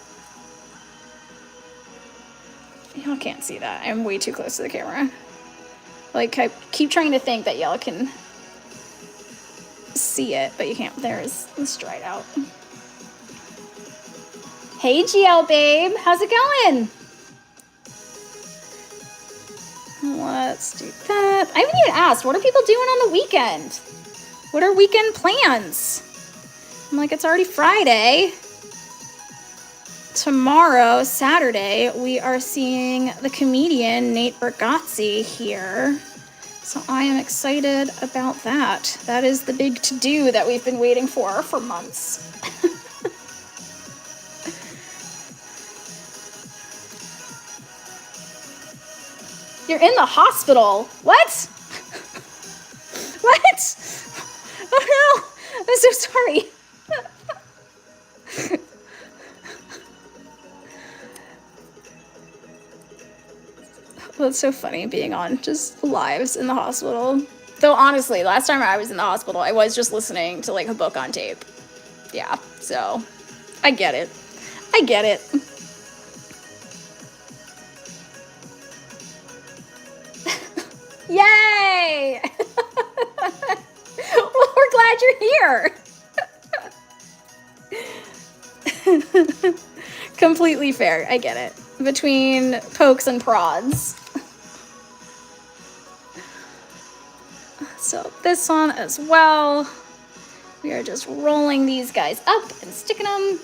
[SPEAKER 1] Y'all can't see that. I'm way too close to the camera. Like, I keep trying to think that y'all can see it, but you can't. There's dried out. Hey, GL babe. How's it going? Let's do that. I haven't even asked, what are people doing on the weekend? What are weekend plans? I'm like, it's already Friday. Tomorrow, Saturday, we are seeing the comedian Nate Bargatze here. So I am excited about that. That is the big to-do that we've been waiting for months. You're in the hospital. What? What? Oh no, I'm so sorry. Well, it's so funny being on just lives in the hospital. Though honestly, last time I was in the hospital, I was just listening to like a book on tape. Yeah, so I get it. I get it. Yay! Well, we're glad you're here. Completely fair. I get it. Between pokes and prods. So this one as well. We are just rolling these guys up and sticking them.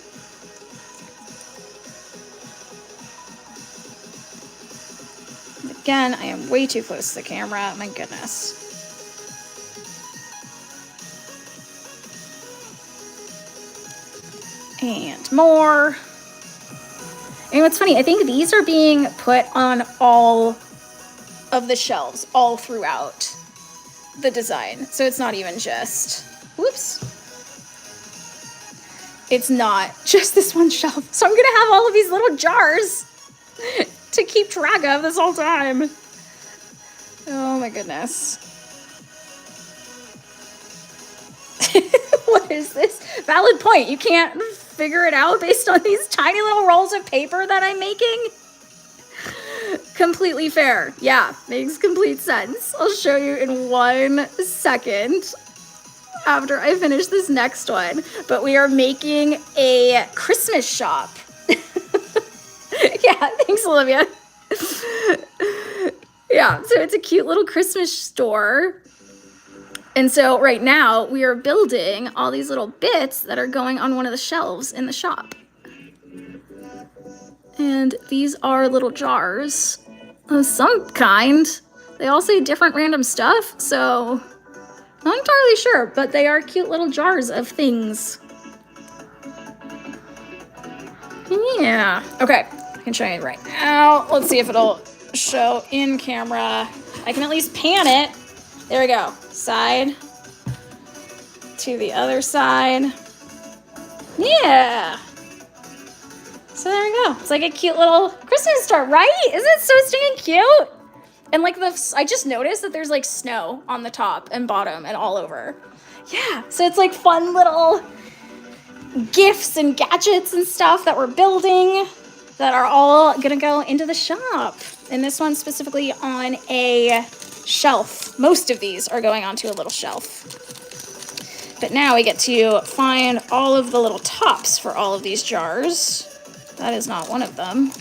[SPEAKER 1] Again, I am way too close to the camera. My goodness. And more. And what's funny, I think these are being put on all of the shelves, all throughout the design. So it's not even just, whoops. It's not just this one shelf. So I'm gonna have all of these little jars to keep track of this whole time. Oh my goodness. What is this? Valid point. You can't figure it out based on these tiny little rolls of paper that I'm making? Completely fair. Yeah, makes complete sense. I'll show you in 1 second. after I finish this next one. But we are making a Christmas shop. Yeah, thanks, Olivia. Yeah, so it's a cute little Christmas store. And so right now we are building all these little bits that are going on one of the shelves in the shop. And these are little jars of some kind. They all say different random stuff, so not entirely sure, but they are cute little jars of things. Yeah. Okay, I can show you right now. Let's see if it'll show in camera. I can at least pan it. There we go. Side to the other side. Yeah. So there we go. It's like a cute little Christmas star, right? Isn't it so stinking cute? And like I just noticed that there's like snow on the top and bottom and all over. Yeah, so it's like fun little gifts and gadgets and stuff that we're building that are all gonna go into the shop. And this one's specifically on a shelf. Most of these are going onto a little shelf. But now we get to find all of the little tops for all of these jars. That is not one of them.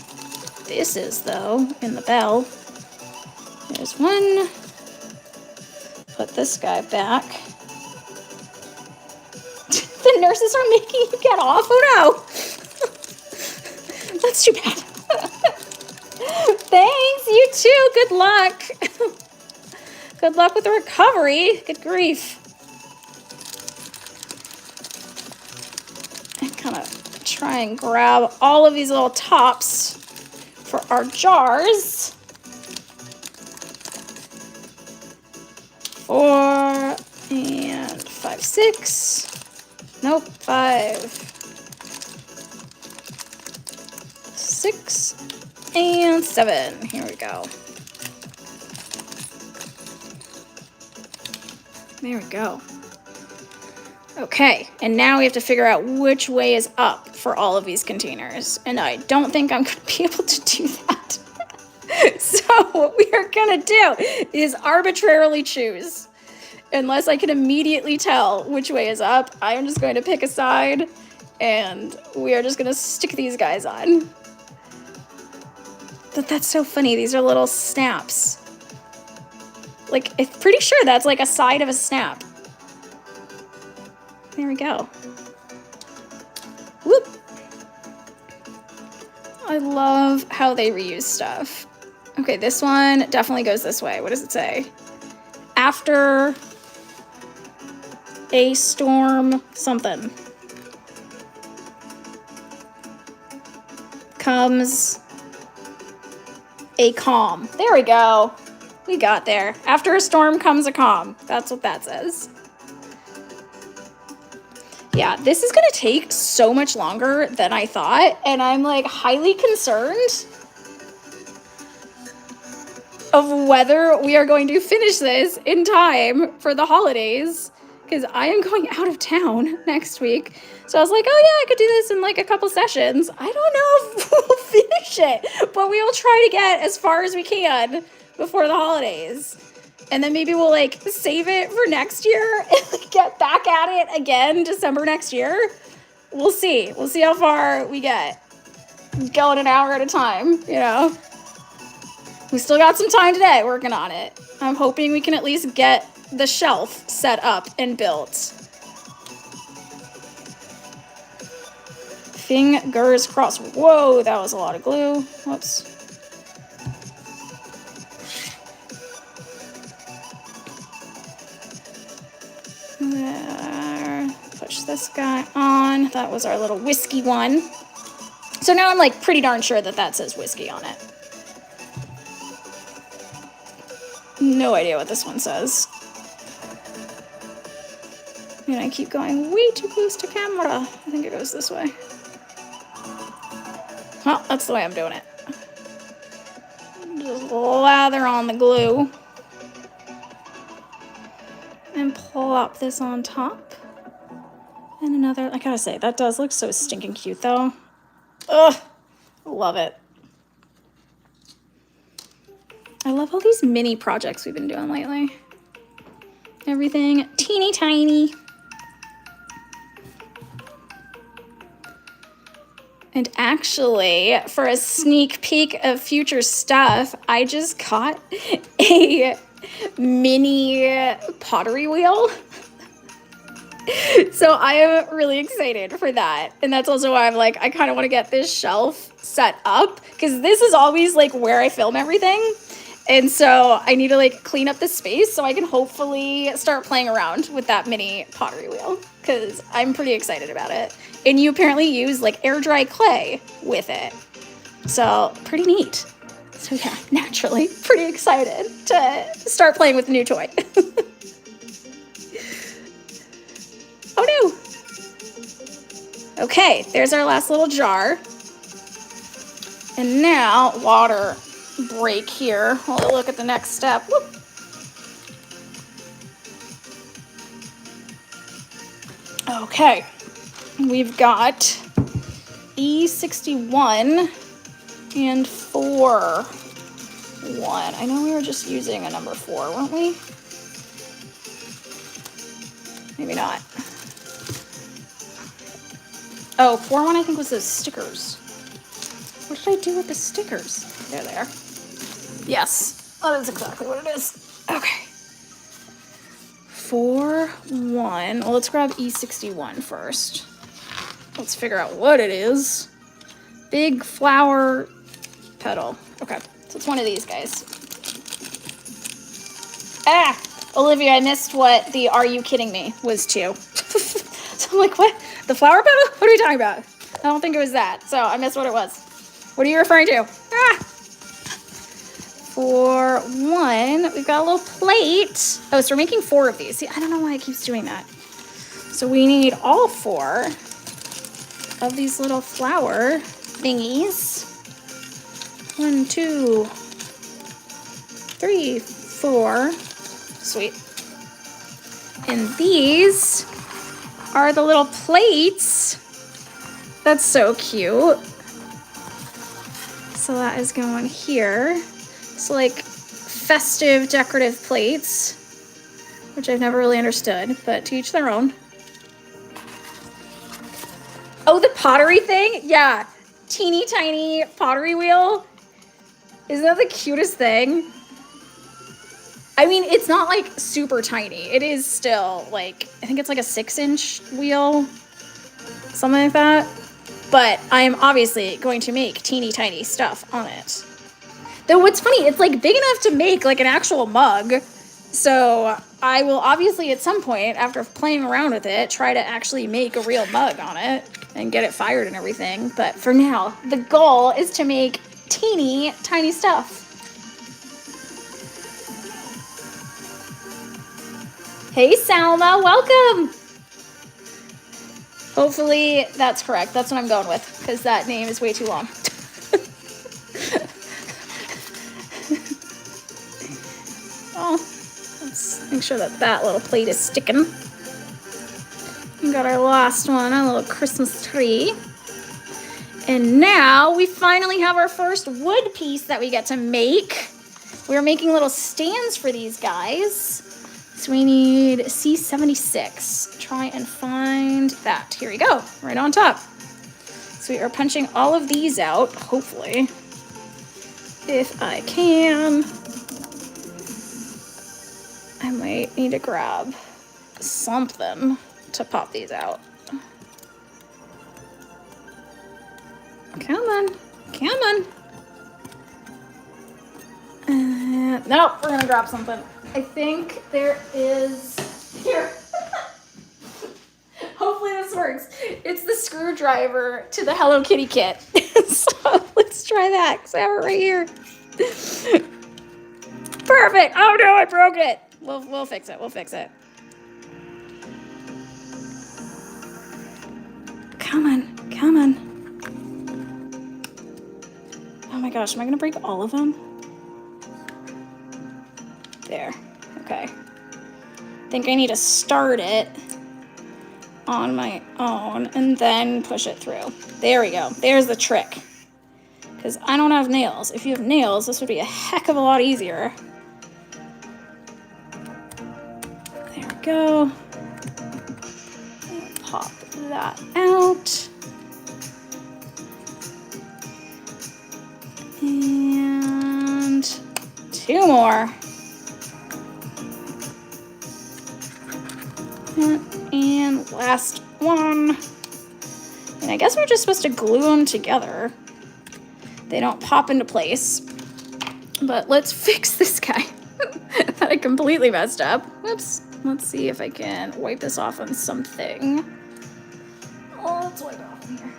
[SPEAKER 1] This is, though, in the bell. There's one. Put this guy back. The nurses are making you get off? Oh no! That's too bad. Thanks, you too. Good luck. Good luck with the recovery. Good grief. I kind of try and grab all of these little tops for our jars. 4 and 5, 6. Nope, 5, 6, and 7. Here we go. There we go. Okay, and now we have to figure out which way is up for all of these containers. And I don't think I'm going to be able to do that. So what we are going to do is arbitrarily choose. Unless I can immediately tell which way is up, I am just going to pick a side and we are just going to stick these guys on. But that's so funny. These are little snaps. Like, I'm pretty sure that's like a side of a snap. There we go. Whoop. I love how they reuse stuff. Okay, this one definitely goes this way. What does it say? After a storm something comes a calm. There we go. We got there. After a storm comes a calm. That's what that says. Yeah, this is gonna take so much longer than I thought, and I'm like highly concerned of whether we are going to finish this in time for the holidays, because I am going out of town next week. So I was like, oh yeah, I could do this in like a couple sessions. I don't know if we'll finish it, but we will try to get as far as we can before the holidays. And then maybe we'll like save it for next year and get back at it again December next year. We'll see. We'll see how far we get. Going an hour at a time, you know. We still got some time today working on it. I'm hoping we can at least get the shelf set up and built. Fingers crossed. Whoa, that was a lot of glue. Whoops. There. Push this guy on. That was our little whiskey one. So now I'm like pretty darn sure that that says whiskey on it. No idea what this one says. And I keep going way too close to camera. I think it goes this way. Well, that's the way I'm doing it. Just lather on the glue. And plop this on top. And another, I gotta say, that does look so stinking cute though. Ugh, love it. I love all these mini projects we've been doing lately. Everything teeny tiny. And actually, for a sneak peek of future stuff, I just got a mini pottery wheel. So I am really excited for that. And that's also why I'm like, I kind of want to get this shelf set up because this is always like where I film everything. And so I need to like clean up the space so I can hopefully start playing around with that mini pottery wheel because I'm pretty excited about it. And you apparently use like air dry clay with it. So pretty neat. So yeah, naturally pretty excited to start playing with the new toy. Oh no. Okay, there's our last little jar. And now water break here. We'll look at the next step. Whoop. Okay, we've got E61 and 4-1. I know we were just using a number 4, weren't we? Maybe not. Oh, 4-1 I think was those stickers. What did I do with the stickers? There they are. Yes, that is exactly what it is. Okay. 4-1. Well, let's grab E61 first. Let's figure out what it is. Big flower petal. Okay, so it's one of these guys. Ah! Olivia, I missed what the "Are you kidding me" was too. So I'm like, what? The flower petal? What are we talking about? I don't think it was that, so I missed what it was. What are you referring to? Ah! 4-1, we've got a little plate. Oh, so we're making 4 of these. See, I don't know why it keeps doing that. So we need all 4 of these little flower thingies. 1, 2, 3, 4. Sweet. And these are the little plates. That's so cute. So that is going here. So like festive decorative plates, which I've never really understood, but to each their own. Oh, the pottery thing? Yeah. Teeny tiny pottery wheel. Isn't that the cutest thing? I mean, it's not like super tiny. It is still like, I think it's like a 6-inch wheel, something like that. But I am obviously going to make teeny tiny stuff on it. Though what's funny, it's like big enough to make like an actual mug. So I will obviously at some point, after playing around with it, try to actually make a real mug on it and get it fired and everything. But for now, the goal is to make teeny tiny stuff. Hey Salma, welcome! Hopefully that's correct. That's what I'm going with, because that name is way too long. Oh, let's make sure that that little plate is sticking. We got our last one, a little Christmas tree. And now we finally have our first wood piece that we get to make. We're making little stands for these guys. So we need C76. Try and find that. Here we go, right on top. So we are punching all of these out, hopefully, if I can. I might need to grab something to pop these out. Come on, come on. Nope, we're gonna grab something. I think there is, here. Hopefully this works. It's the screwdriver to the Hello Kitty kit. So let's try that, because I have it right here. Perfect. Oh no, I broke it. We'll fix it. We'll fix it. Come on, come on. Oh my gosh, am I gonna break all of them? There. Okay. I think I need to start it on my own and then push it through. There we go. There's the trick. Because I don't have nails. If you have nails, this would be a heck of a lot easier. There we go. Pop that out. 2 more. And last one. And I guess we're just supposed to glue them together. They don't pop into place. But let's fix this guy that I completely messed up. Whoops. Let's see if I can wipe this off on something. Oh, let's wipe it off in here.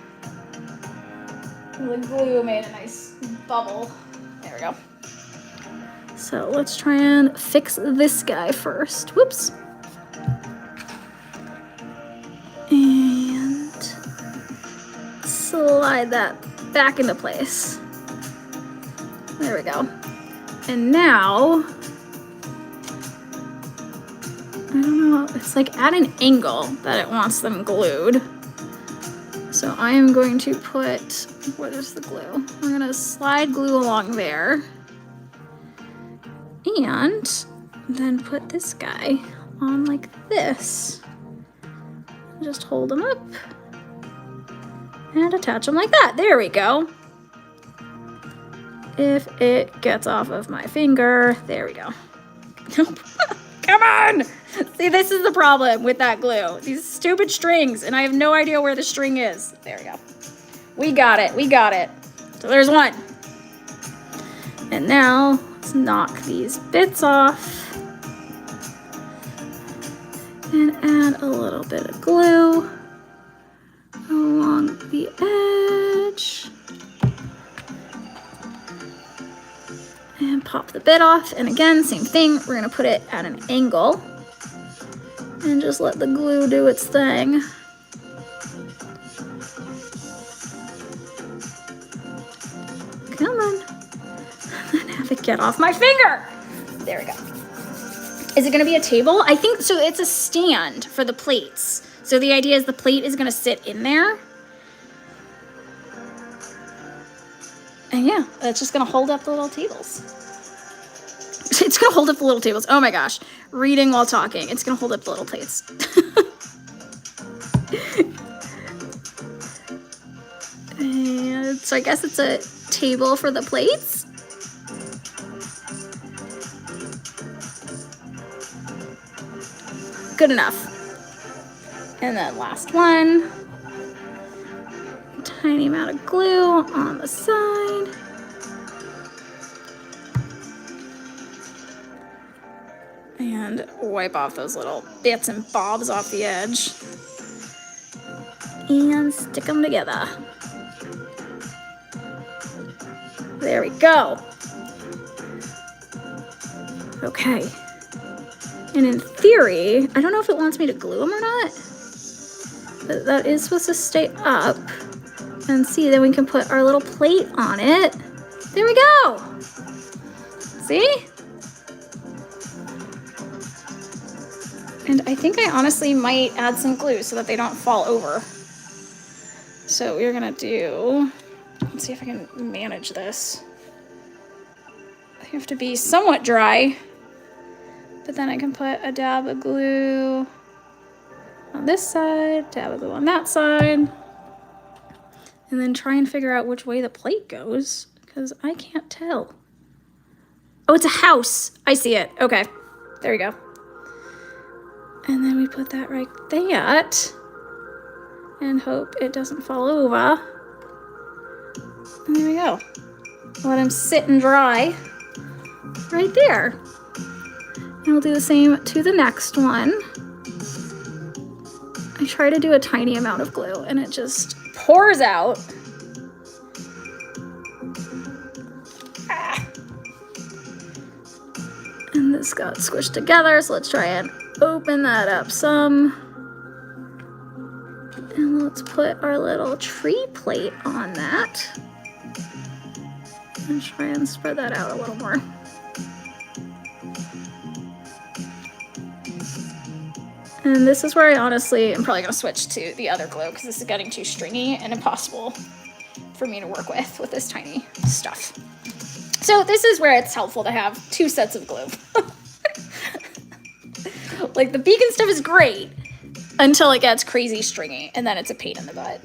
[SPEAKER 1] The glue made a nice bubble. There we go. So let's try and fix this guy first. Whoops. And slide that back into place. There we go. And now, I don't know, it's like at an angle that it wants them glued. So I am going to put, what is the glue? I'm gonna slide glue along there. And then put this guy on like this. Just hold them up and attach them like that. There we go. If it gets off of my finger, there we go. Nope. Come on! See, this is the problem with that glue. These stupid strings, and I have no idea where the string is. There we go. We got it, we got it. So there's one. And now, let's knock these bits off. And add a little bit of glue along the edge. And pop the bit off. And again, same thing. We're gonna put it at an angle. And just let the glue do its thing. Come on. And have it get off my finger. There we go. Is it gonna be a table? I think so. It's a stand for the plates. So the idea is the plate is gonna sit in there. And yeah, it's just gonna hold up the little tables. It's gonna hold up the little tables. Oh my gosh. Reading while talking. It's gonna hold up the little plates. And so I guess it's a table for the plates. Good enough. And then last one. Tiny amount of glue on the side. And wipe off those little bits and bobs off the edge. And stick them together. There we go. Okay. And in theory, I don't know if it wants me to glue them or not, but that is supposed to stay up. And see, then we can put our little plate on it. There we go. See? And I think I honestly might add some glue so that they don't fall over. So we're gonna do, let's see if I can manage this. They have to be somewhat dry, but then I can put a dab of glue on this side, dab of glue on that side, and then try and figure out which way the plate goes, because I can't tell. Oh, it's a house. I see it. Okay, there we go. And then we put that right there and hope it doesn't fall over. And there we go. Let them sit and dry right there. And we'll do the same to the next one. I try to do a tiny amount of glue and it just pours out. Ah. And this got squished together, so let's try and open that up some. And let's put our little tree plate on that. And try and spread that out a little more. And this is where I honestly am probably gonna switch to the other glue because this is getting too stringy and impossible for me to work with this tiny stuff. So this is where it's helpful to have 2 sets of glue. Like the beacon stuff is great until it gets crazy stringy and then it's a pain in the butt.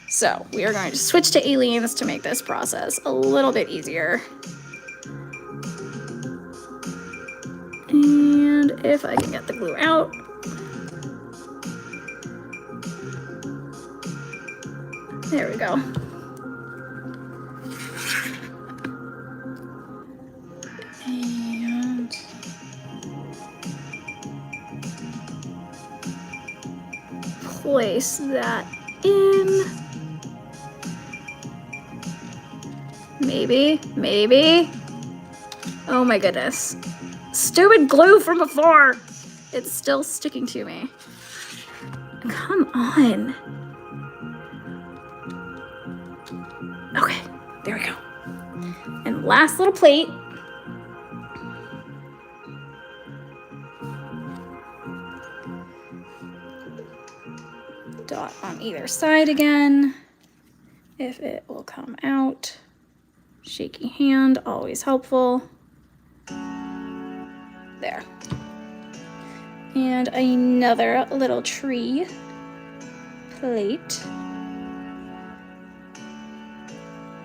[SPEAKER 1] So we are going to switch to Aleene's to make this process a little bit easier. And if I can get the glue out. There we go. And place that in. Maybe. Oh my goodness. Stupid glue from before. It's still sticking to me. Come on. Okay, there we go. And last little plate. Dot on either side again, if it will come out. Shaky hand, always helpful. There. And another little tree plate.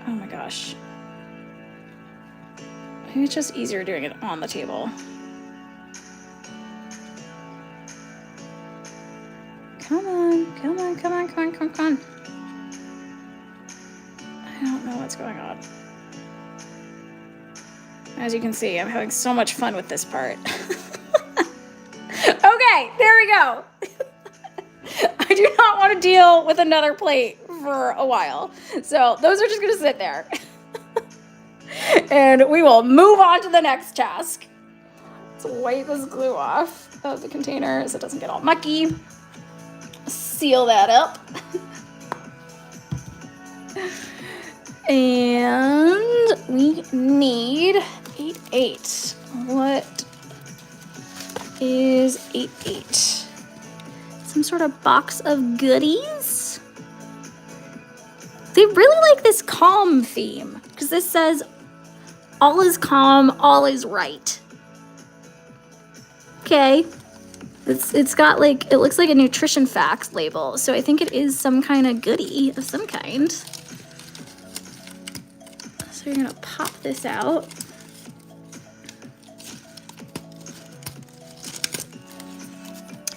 [SPEAKER 1] Oh my gosh. I think it's just easier doing it on the table. Come on. I don't know what's going on. As you can see, I'm having so much fun with this part. Okay, there we go. I do not want to deal with another plate for a while. So those are just gonna sit there. And we will move on to the next task. Let's wipe this glue off of the container so it doesn't get all mucky. Seal that up. And we need 8-8. What is 8-8? Some sort of box of goodies? They really like this calm theme because this says all is calm, all is right. Okay. It's got like, it looks like a nutrition facts label, so I think it is some kind of goodie of some kind. So you're gonna pop this out.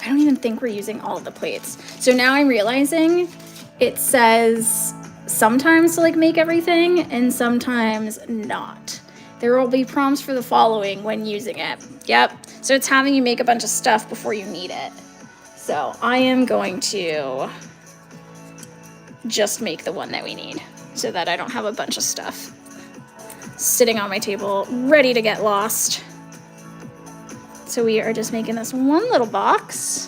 [SPEAKER 1] I don't even think we're using all of the plates. So now I'm realizing it says sometimes to like make everything and sometimes not. There will be prompts for the following when using it. Yep. So it's having you make a bunch of stuff before you need it. So I am going to just make the one that we need so that I don't have a bunch of stuff sitting on my table ready to get lost. So we are just making this one little box.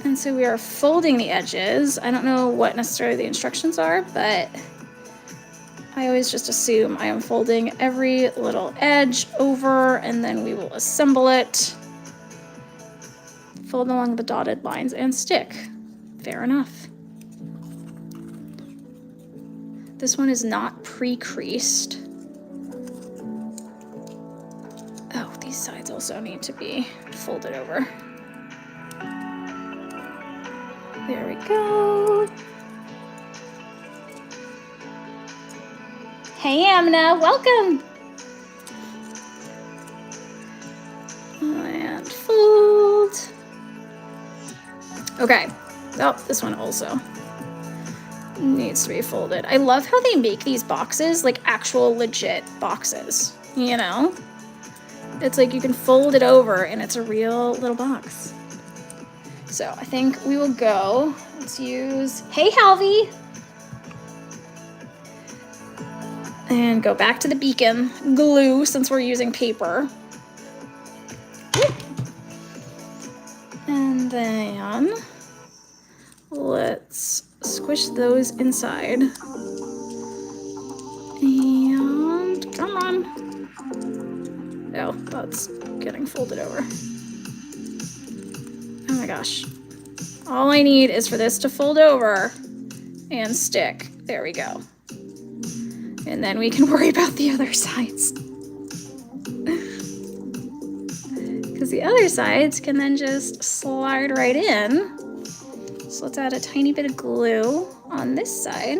[SPEAKER 1] And so we are folding the edges. I don't know what necessarily the instructions are, but I always just assume I am folding every little edge over and then we will assemble it. Fold along the dotted lines and stick. Fair enough. This one is not pre-creased. Oh, these sides also need to be folded over. There we go. Hey, Amna, welcome. And fold. Okay. Oh, this one also needs to be folded. I love how they make these boxes like actual legit boxes, you know? It's like you can fold it over and it's a real little box. So I think we will go, let's use, hey Halvey! And go back to the beacon glue since we're using paper. And then let's squish those inside. And come on. Oh, that's getting folded over. Oh my gosh. All I need is for this to fold over and stick. There we go. And then we can worry about the other sides. Because the other sides can then just slide right in. So let's add a tiny bit of glue on this side.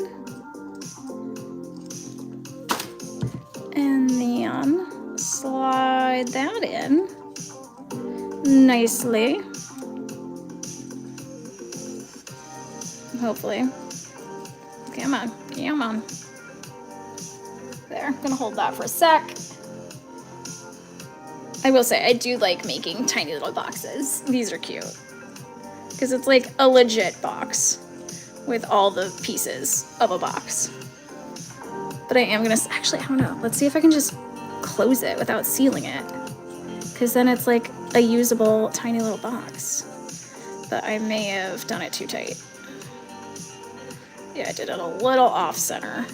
[SPEAKER 1] And then slide slide that in nicely. Hopefully. Come on, come on. There, I'm gonna hold that for a sec. I will say, I do like making tiny little boxes. These are cute. Because it's like a legit box with all the pieces of a box. But I am gonna, actually, I don't know. Let's see if I can just close it without sealing it. Because then it's like a usable tiny little box. But I may have done it too tight. Yeah, I did it a little off center.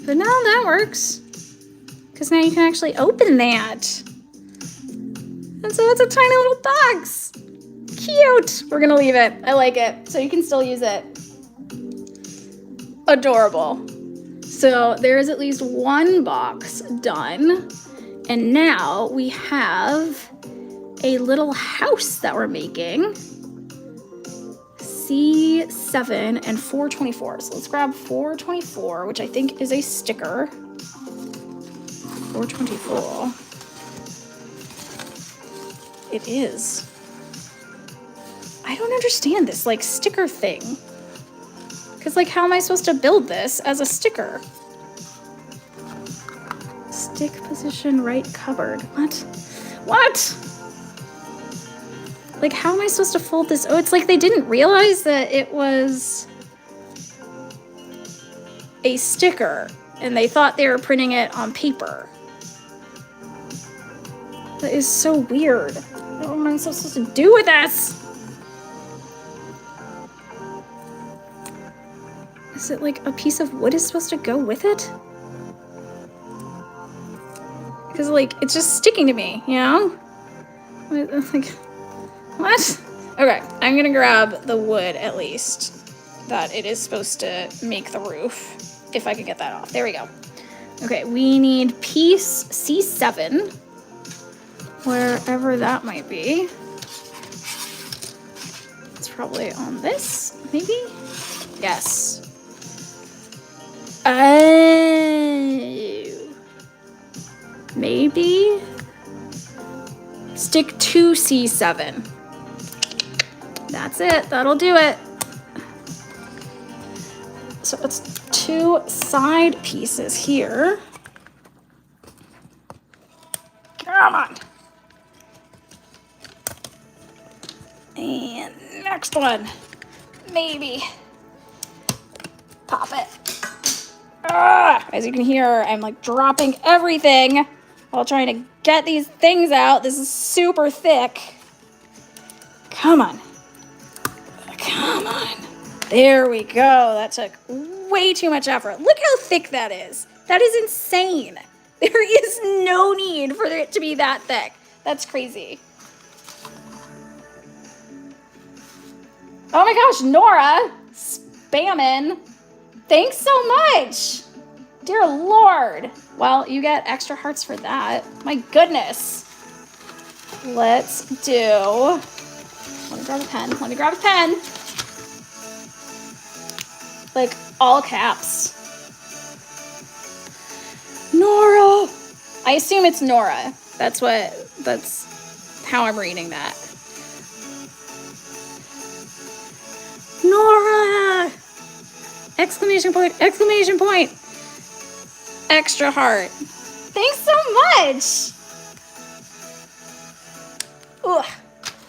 [SPEAKER 1] But now that works. Because now you can actually open that. And so it's a tiny little box. Cute. We're gonna leave it. I like it. So you can still use it. Adorable. So there's at least one box done. And now we have a little house that we're making. C7 and 424. So let's grab 424, which I think is a sticker. 424. It is. I don't understand this like sticker thing. Because like how am I supposed to build this as a sticker? Stick position right cupboard. What? What? Like how am I supposed to fold this? Oh, it's like they didn't realize that it was a sticker and they thought they were printing it on paper. That is so weird. What am I supposed to do with this? Is it like a piece of wood is supposed to go with it? Because like, it's just sticking to me, you know? Like, what? Okay, I'm gonna grab the wood at least that it is supposed to make the roof. If I could get that off. There we go. Okay, we need piece C7. Wherever that might be. It's probably on this, maybe? Yes. Oh. Maybe? Stick to C7. That's it. That'll do it. So it's two side pieces here. Come on. And next one. Maybe. Pop it. As you can hear, I'm like dropping everything while trying to get these things out. This is super thick. Come on. Come on. There we go. That took way too much effort. Look how thick that is. That is insane. There is no need for it to be that thick. That's crazy. Oh my gosh, Nora, spamming. Thanks so much. Dear Lord. Well, you get extra hearts for that. My goodness. Let's do, let me grab a pen. Let me grab a pen. Like all caps. Nora. I assume it's Nora. That's how I'm reading that. Nora! Exclamation point, exclamation point. Extra heart. Thanks so much. Ugh.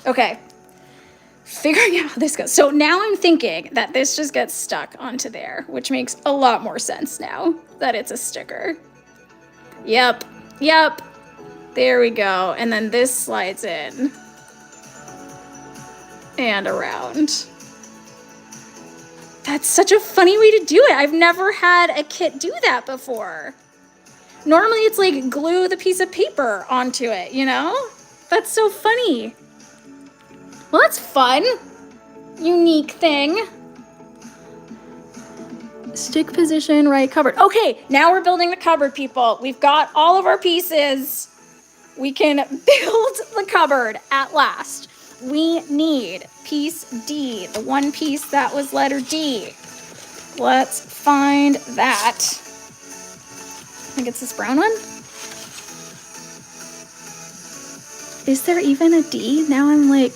[SPEAKER 1] Okay. Figuring out how this goes. So now I'm thinking that this just gets stuck onto there, which makes a lot more sense now that it's a sticker. Yep. Yep. There we go. And then this slides in and around. That's such a funny way to do it. I've never had a kit do that before. Normally it's like glue the piece of paper onto it, you know? That's so funny. Well, that's fun. Unique thing. Stick position, right cupboard. Okay, now we're building the cupboard, people. We've got all of our pieces. We can build the cupboard at last. We need piece D, the one piece that was letter D. Let's find that. I think it's this brown one. Is there even a D? Now I'm like,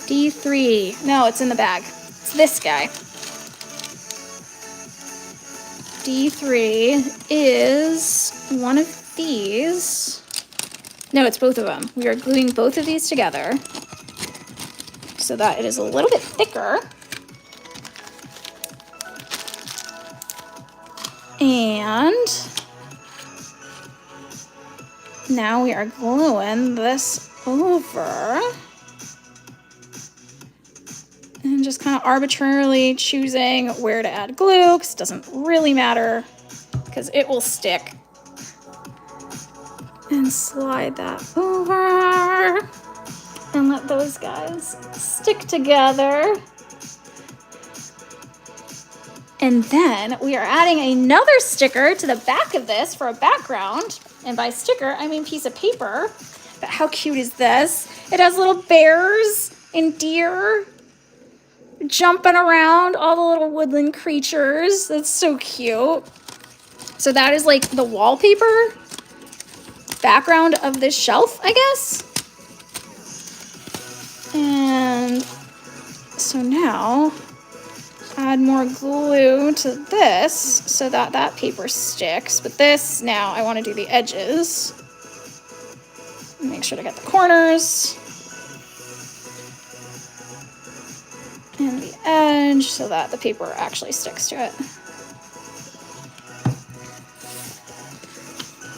[SPEAKER 1] D3. No, it's in the bag. It's this guy. D3 is one of these. No, it's both of them. We are gluing both of these together so that it is a little bit thicker. And now we are gluing this over and just kind of arbitrarily choosing where to add glue, because it doesn't really matter because it will stick. And slide that over and let those guys stick together. And then we are adding another sticker to the back of this for a background. And by sticker, I mean piece of paper. But how cute is this? It has little bears and deer jumping around, all the little woodland creatures. That's so cute. So that is like the wallpaper background of this shelf, I guess. And so now add more glue to this so that that paper sticks. But this, now I want to do the edges. Make sure to get the corners and the edge so that the paper actually sticks to it.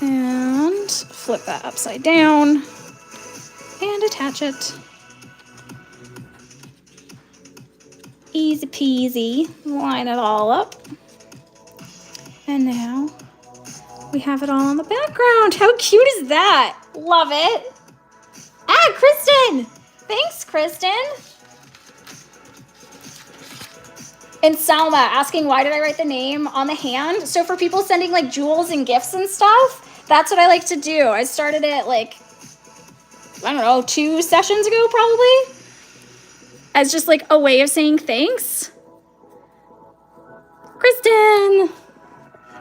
[SPEAKER 1] And flip that upside down and attach it. Easy peasy. Line it all up. And now we have it all on the background. How cute is that? Love it. Ah, Kristen! Thanks, Kristen. And Salma asking why did I write the name on the hand? So for people sending like jewels and gifts and stuff, that's what I like to do. I started it like, I don't know, 2 sessions ago probably. As just like a way of saying thanks. Kristen!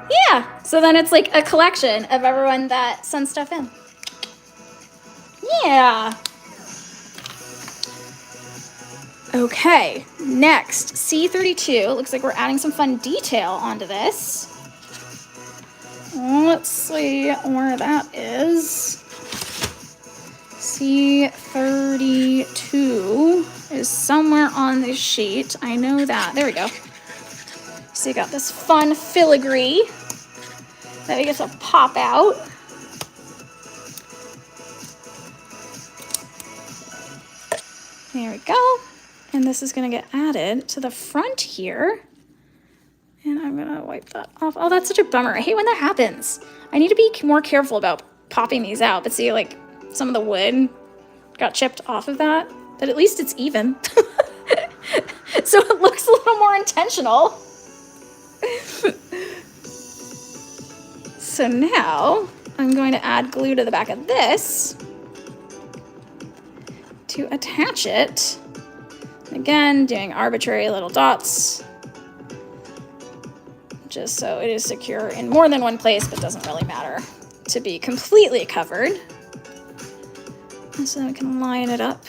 [SPEAKER 1] Yeah, so then it's like a collection of everyone that sends stuff in. Yeah. Okay, next, C32. Looks like we're adding some fun detail onto this. Let's see where that is. C32 is somewhere on this sheet. I know that. There we go. So you got this fun filigree that we get to pop out. There we go. And this is going to get added to the front here. And I'm going to wipe that off. Oh, that's such a bummer. I hate when that happens. I need to be more careful about popping these out. But see, like, some of the wood got chipped off of that. But at least it's even. So it looks a little more intentional. So now I'm going to add glue to the back of this to attach it. Again, doing arbitrary little dots, just so it is secure in more than one place, but doesn't really matter to be completely covered. And so then we can line it up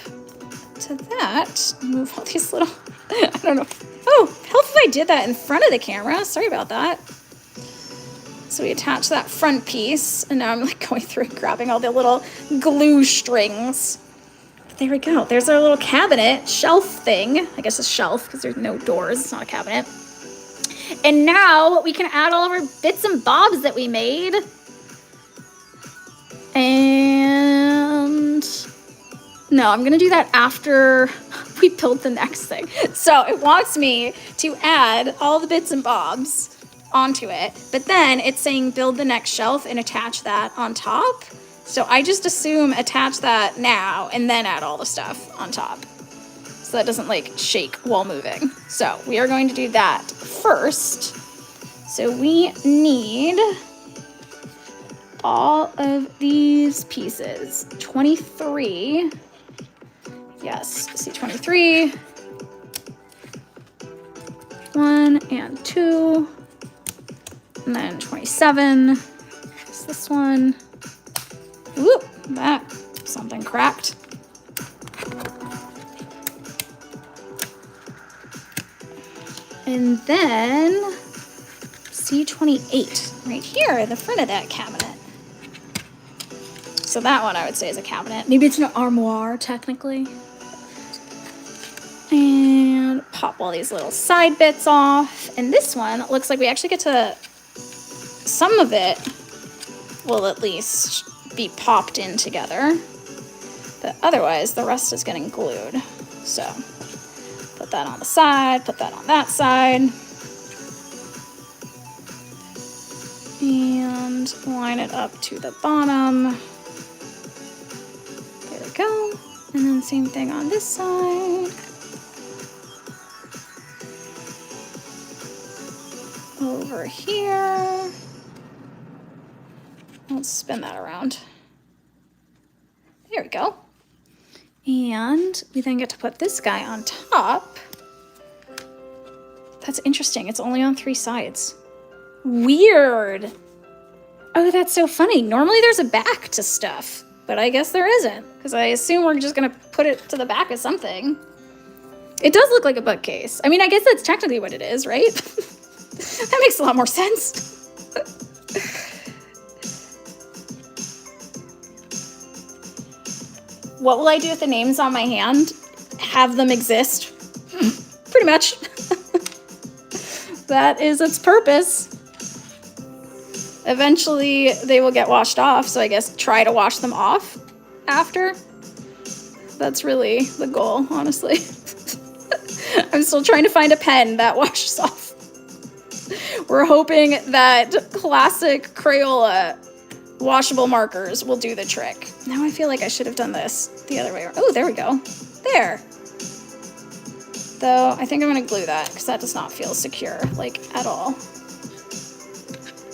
[SPEAKER 1] to that. Move all these little, I don't know. Oh, helpful if I did that in front of the camera. Sorry about that. So we attach that front piece, and now I'm like going through and grabbing all the little glue strings. There we go. There's our little cabinet shelf thing. I guess a shelf because there's no doors. It's not a cabinet. And now we can add all of our bits and bobs that we made. And no, I'm going to do that after we build the next thing. So it wants me to add all the bits and bobs onto it. But then it's saying build the next shelf and attach that on top. So I just assume attach that now and then add all the stuff on top. So that doesn't like shake while moving. So we are going to do that first. So we need all of these pieces. 23. Yes, see 23. 1 and 2. And then 27. It's this one. Whoop. That, something cracked. And then C28 right here, the front of that cabinet. So that one I would say is a cabinet. Maybe it's an armoire technically. And pop all these little side bits off. And this one looks like we actually get to, some of it will at least be popped in together. But otherwise the rest is getting glued. So put that on the side, put that on that side. And line it up to the bottom. There we go. And then same thing on this side. Over here. Let's spin that around. There we go. And we then get to put this guy on top. That's interesting. It's only on 3 sides. Weird. Oh, that's so funny. Normally there's a back to stuff, but I guess there isn't, because I assume we're just gonna put it to the back of something. It does look like a bookcase. I mean, I guess that's technically what it is, right? That makes a lot more sense. What will I do with the names on my hand? Have them exist? Pretty much. That is its purpose. Eventually they will get washed off, so I guess try to wash them off after. That's really the goal, honestly. I'm still trying to find a pen that washes off. We're hoping that classic Crayola washable markers will do the trick. Now I feel like I should have done this the other way around. Oh, there we go. There. Though I think I'm gonna glue that because that does not feel secure, like, at all.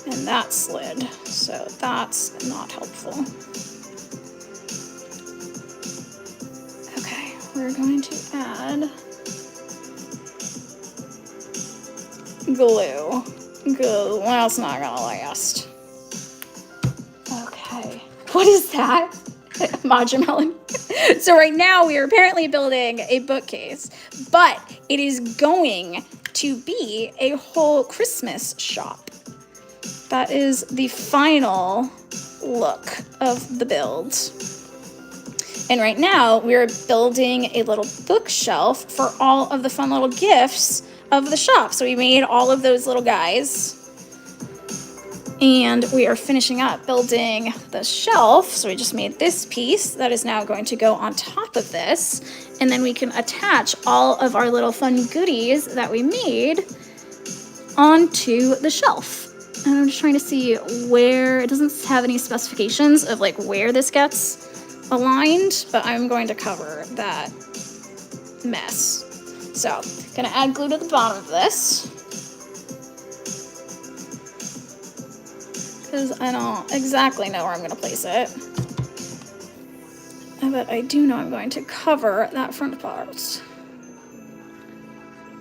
[SPEAKER 1] And that slid, so that's not helpful. Okay, we're going to add glue. Glue, well, it's not gonna last. Okay, what is that? Majamelon. So right now we are apparently building a bookcase, but it is going to be a whole Christmas shop. That is the final look of the build. And right now we're building a little bookshelf for all of the fun little gifts of the shop. So we made all of those little guys. And we are finishing up building the shelf. So we just made this piece that is now going to go on top of this. And then we can attach all of our little fun goodies that we made onto the shelf. And I'm just trying to see where, it doesn't have any specifications of like where this gets aligned, but I'm going to cover that mess. So, gonna add glue to the bottom of this. Because I don't exactly know where I'm gonna place it. But I do know I'm going to cover that front part.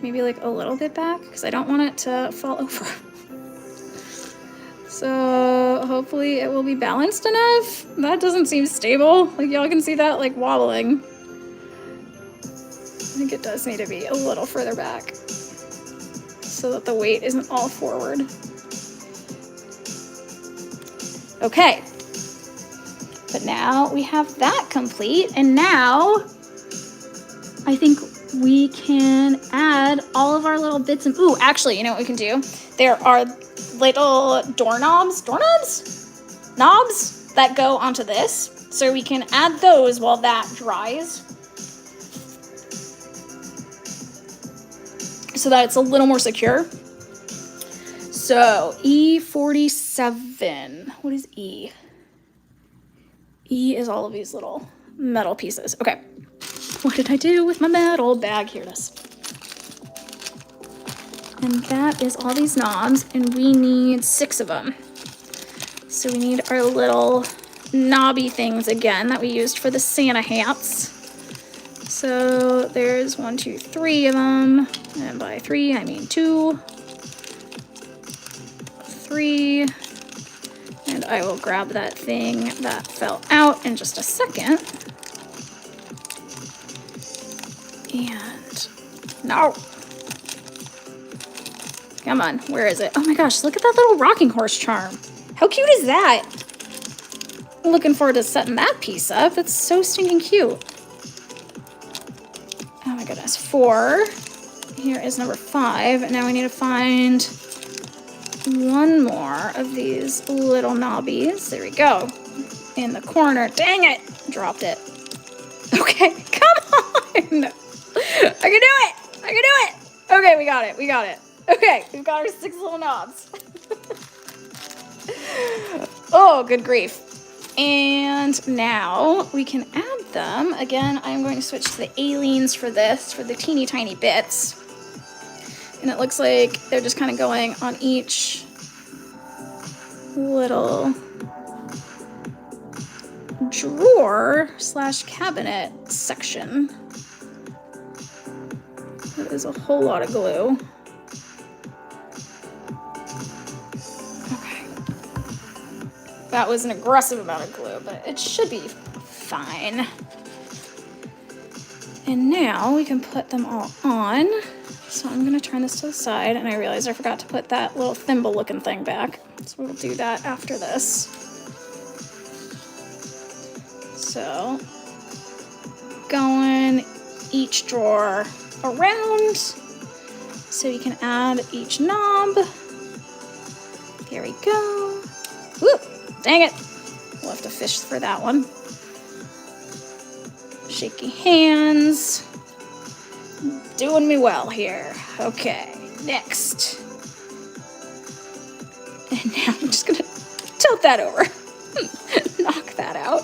[SPEAKER 1] Maybe like a little bit back, because I don't want it to fall over. So hopefully it will be balanced enough. That doesn't seem stable. Like y'all can see that like wobbling. I think it does need to be a little further back so that the weight isn't all forward. Okay. But now we have that complete, and now I think we can add all of our little bits and, ooh, actually, you know what we can do? There are little knobs that go onto this. So we can add those while that dries. So that it's a little more secure. So E47, what is E? E is all of these little metal pieces. Okay, what did I do with my metal bag? Here it is. And that is all these knobs, and we need 6 of them. So we need our little knobby things again that we used for the Santa hats. So there's 1, 2, 3 of them, and by 3 I mean 2, 3, and And I will grab that thing that fell out in just a second. And no. Come on, where is it? Oh my gosh, look at that little rocking horse charm. How cute is that? I'm looking forward to setting that piece up. That's so stinking cute. Oh my goodness, 4. Here is number 5. And now we need to find one more of these little knobbies. There we go. In the corner. Dang it! Dropped it. Okay, come on! I can do it! I can do it! Okay, we got it. We got it. Okay, we've got our 6 little knobs. Oh, good grief. And now we can add them. Again, I'm going to switch to the aliens for this, for the teeny tiny bits. And it looks like they're just kind of going on each little drawer / cabinet section. That is a whole lot of glue. Okay. That was an aggressive amount of glue, but it should be fine. And now we can put them all on. So I'm gonna turn this to the side, and I realized I forgot to put that little thimble looking thing back. So we'll do that after this. So, going each drawer around so you can add each knob. There we go. Woo! Dang it! We'll have to fish for that one. Shaky hands. Doing me well here. Okay, next. And now I'm just gonna tilt that over. Knock that out.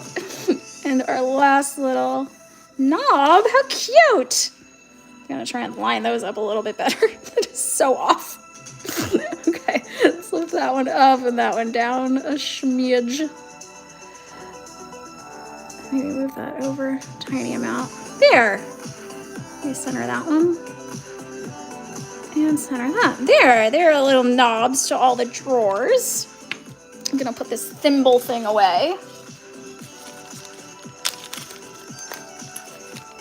[SPEAKER 1] And our last little knob. How cute! I'm gonna try and line those up a little bit better. That is so off. Okay, let's lift that one up and that one down a smidge. Maybe move that over a tiny amount. There! Let me center that one. And center that. There are little knobs to all the drawers. I'm gonna put this thimble thing away.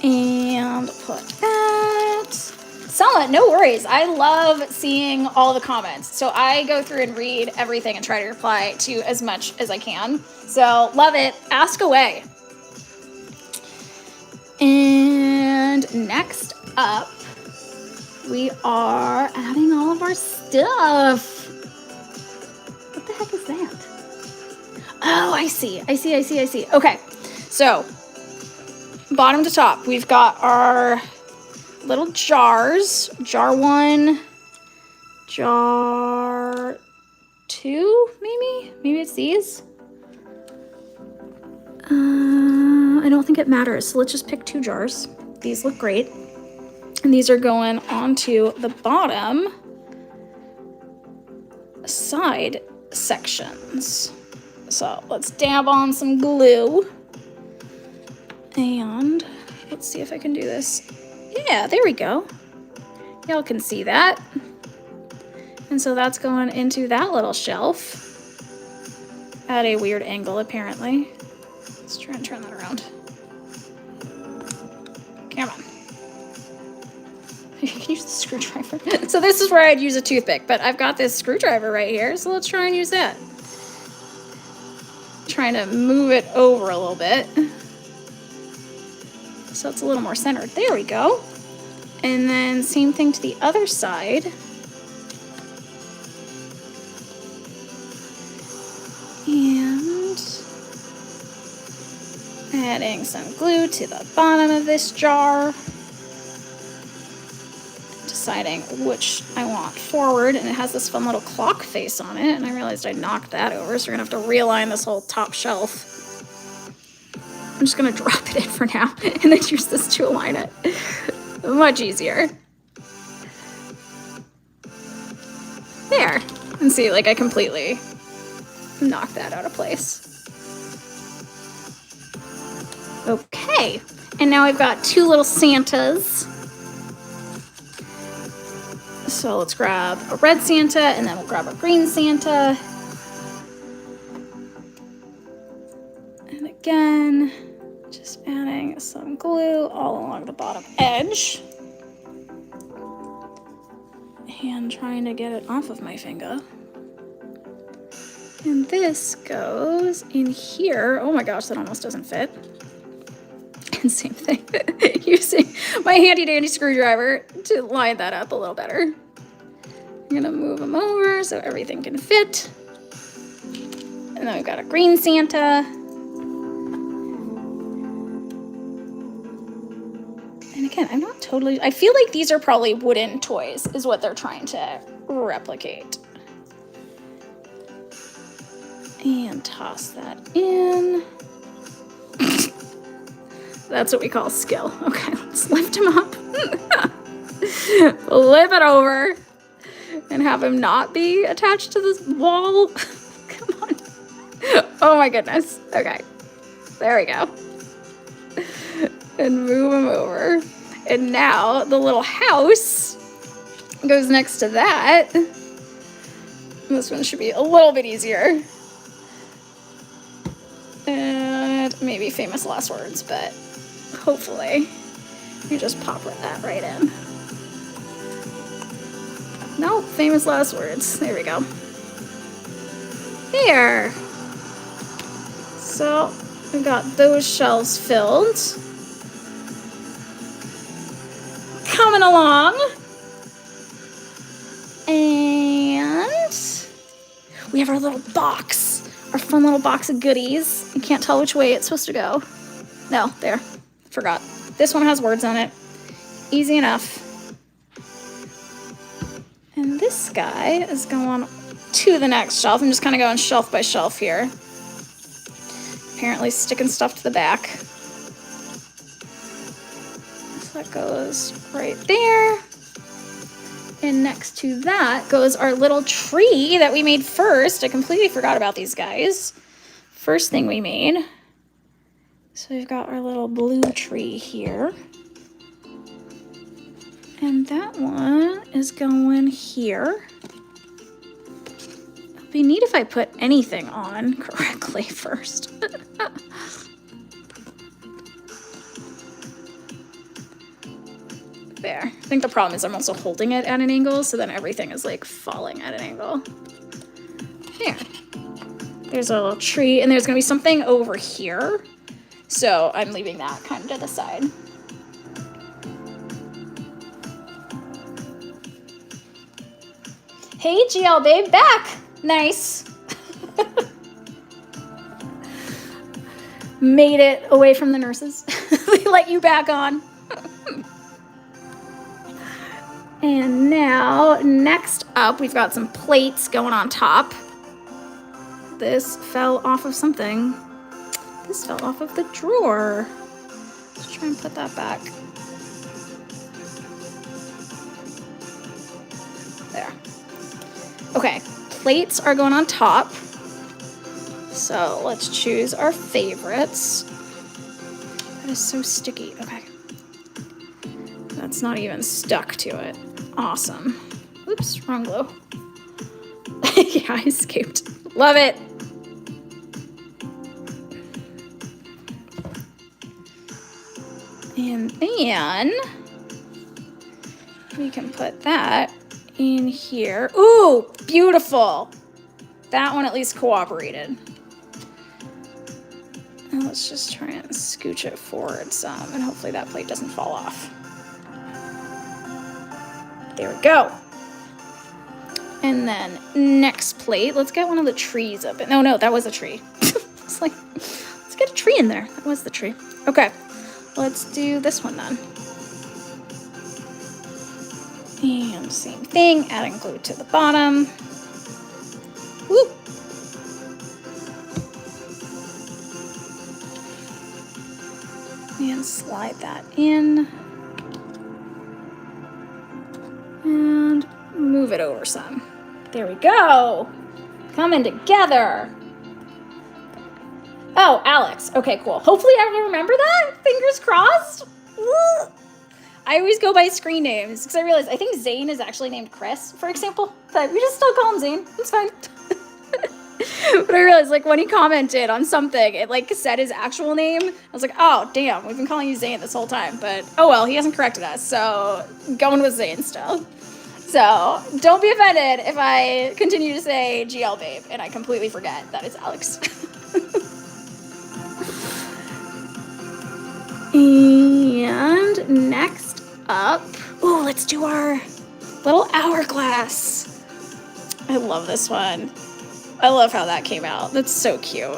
[SPEAKER 1] And put that. Selma, no worries. I love seeing all the comments. So I go through and read everything and try to reply to as much as I can. So love it. Ask away. And next up, we are adding all of our stuff. What the heck is that? Oh, I see. Okay, so bottom to top, we've got our little jars. Jar 1, jar 2, maybe? Maybe it's these? I don't think it matters, so let's just pick 2 jars. These look great. And these are going onto the bottom side sections. So let's dab on some glue. And let's see if I can do this. Yeah, there we go. Y'all can see that. And so that's going into that little shelf at a weird angle, apparently. Let's try and turn that around. Come on. You can use the screwdriver. So this is where I'd use a toothpick, but I've got this screwdriver right here, so let's try and use that. Trying to move it over a little bit. So it's a little more centered. There we go. And then same thing to the other side. And adding some glue to the bottom of this jar. Deciding which I want forward, and it has this fun little clock face on it, and I realized I knocked that over, so we're gonna have to realign this whole top shelf. I'm just gonna drop it in for now and then use this to align it. Much easier. There. And see, like, I completely knocked that out of place. Okay. And now I've got 2 little Santas. So let's grab a red Santa, and then we'll grab a green Santa. bottom edge. And trying to get it off of my finger. And this goes in here. Oh my gosh, that almost doesn't fit. And same thing, using my handy dandy screwdriver to line that up a little better. I'm gonna move them over so everything can fit. And then we've got a green Santa. And again, I'm not totally, I feel like these are probably wooden toys is what they're trying to replicate. And toss that in. That's what we call skill. Okay, let's lift him up. Flip it over. And have him not be attached to this wall. Come on. Oh my goodness. Okay. There we go. And move him over. And now the little house goes next to that. This one should be a little bit easier. And maybe famous last words, but hopefully you just pop that right in. No, famous last words. There we go. There. So we've got those shelves filled. Coming along. And we have our little box, our fun little box of goodies. You can't tell which way it's supposed to go. No, there. Forgot. This one has words on it. Easy enough. And this guy is going to the next shelf. I'm just kind of going shelf by shelf here. Apparently sticking stuff to the back. So that goes right there. And next to that goes our little tree that we made first. I completely forgot about these guys. First thing we made. So we've got our little blue tree here. And that one is going here. It'd be neat if I put anything on correctly first. There. I think the problem is I'm also holding it at an angle, so then everything is like falling at an angle. Here. There's a little tree, and there's gonna be something over here. So I'm leaving that kind of to the side. Hey, GL babe, back. Nice. Made it away from the nurses. They let you back on. And now, next up, we've got some plates going on top. This fell off of something. This fell off of the drawer. Let's try and put that back. There. Okay, plates are going on top. So let's choose our favorites. That is so sticky. Okay. That's not even stuck to it. Awesome. Oops, wrong glue. Yeah, I escaped. Love it. And then we can put that in here. Ooh, beautiful. That one at least cooperated. Now let's just try and scooch it forward some, and hopefully that plate doesn't fall off. There we go. And then next plate, let's get one of the trees up. No, that was a tree. It's like, let's get a tree in there. That was the tree. Okay, let's do this one then. And same thing, adding glue to the bottom. Woo! And slide that in. And move it over some. There we go. Coming together. Oh, Alex. Okay, cool. Hopefully I will remember that. Fingers crossed. Woo! I always go by screen names because I realize I think Zane is actually named Chris, for example. But we just still call him Zane. It's fine. But I realized, like, when he commented on something, it, like, said his actual name. I was like, oh, damn, we've been calling you Zane this whole time. But, oh well, he hasn't corrected us, so going with Zane still. So, don't be offended if I continue to say GL Babe, and I completely forget that it's Alex. And next up, oh, let's do our little hourglass. I love this one. I love how that came out. That's so cute.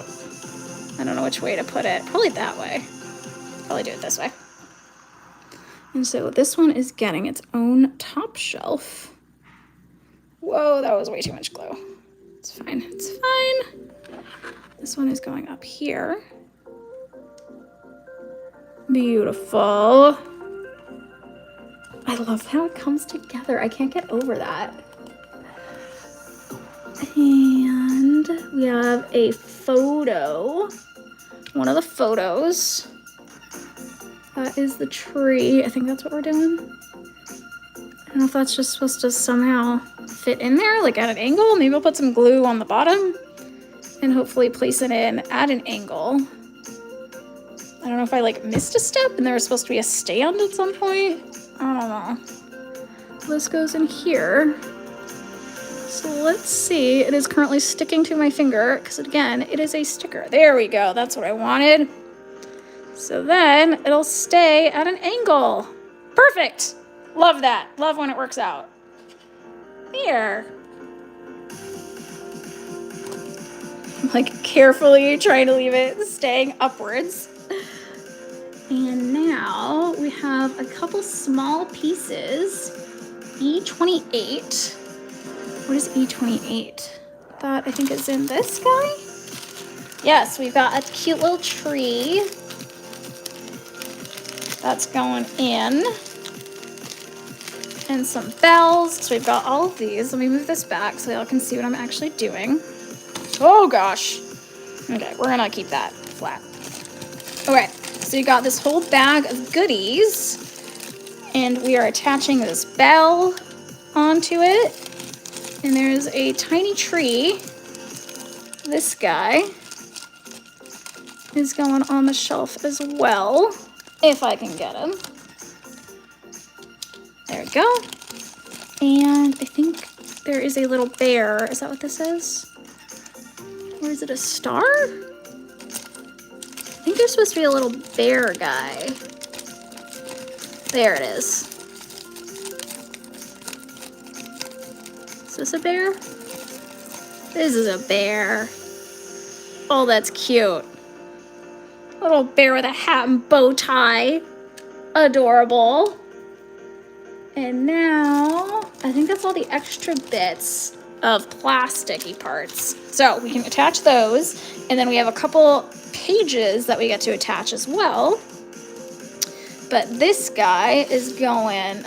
[SPEAKER 1] I don't know which way to put it. Probably that way. Probably do it this way. And so this one is getting its own top shelf. Whoa, that was way too much glue. It's fine. It's fine. This one is going up here. Beautiful. I love how it comes together. I can't get over that. And we have a photo. One of the photos. That is the tree. I think that's what we're doing. I don't know if that's just supposed to somehow fit in there, like at an angle. Maybe I'll put some glue on the bottom and hopefully place it in at an angle. I don't know if I like missed a step and there was supposed to be a stand at some point. I don't know. This goes in here. So let's see. It is currently sticking to my finger because again, it is a sticker. There we go. That's what I wanted. So then it'll stay at an angle. Perfect. Love that. Love when it works out. Here. I'm like carefully trying to leave it staying upwards. And now we have a couple small pieces. E28. What is E28? That I think is in this guy. Yes, we've got a cute little tree. That's going in. And some bells. So we've got all of these. Let me move this back so y'all can see what I'm actually doing. Oh gosh. Okay, we're gonna keep that flat. Okay, so you got this whole bag of goodies. And we are attaching this bell onto it. And there's a tiny tree. This guy is going on the shelf as well, if I can get him. There we go. And I think there is a little bear. Is that what this is? Or is it a star? I think there's supposed to be a little bear guy. There it is. Is this a bear? This is a bear. Oh, that's cute. Little bear with a hat and bow tie. Adorable. And now, I think that's all the extra bits of plasticky parts. So we can attach those. And then we have a couple pages that we get to attach as well. But this guy is going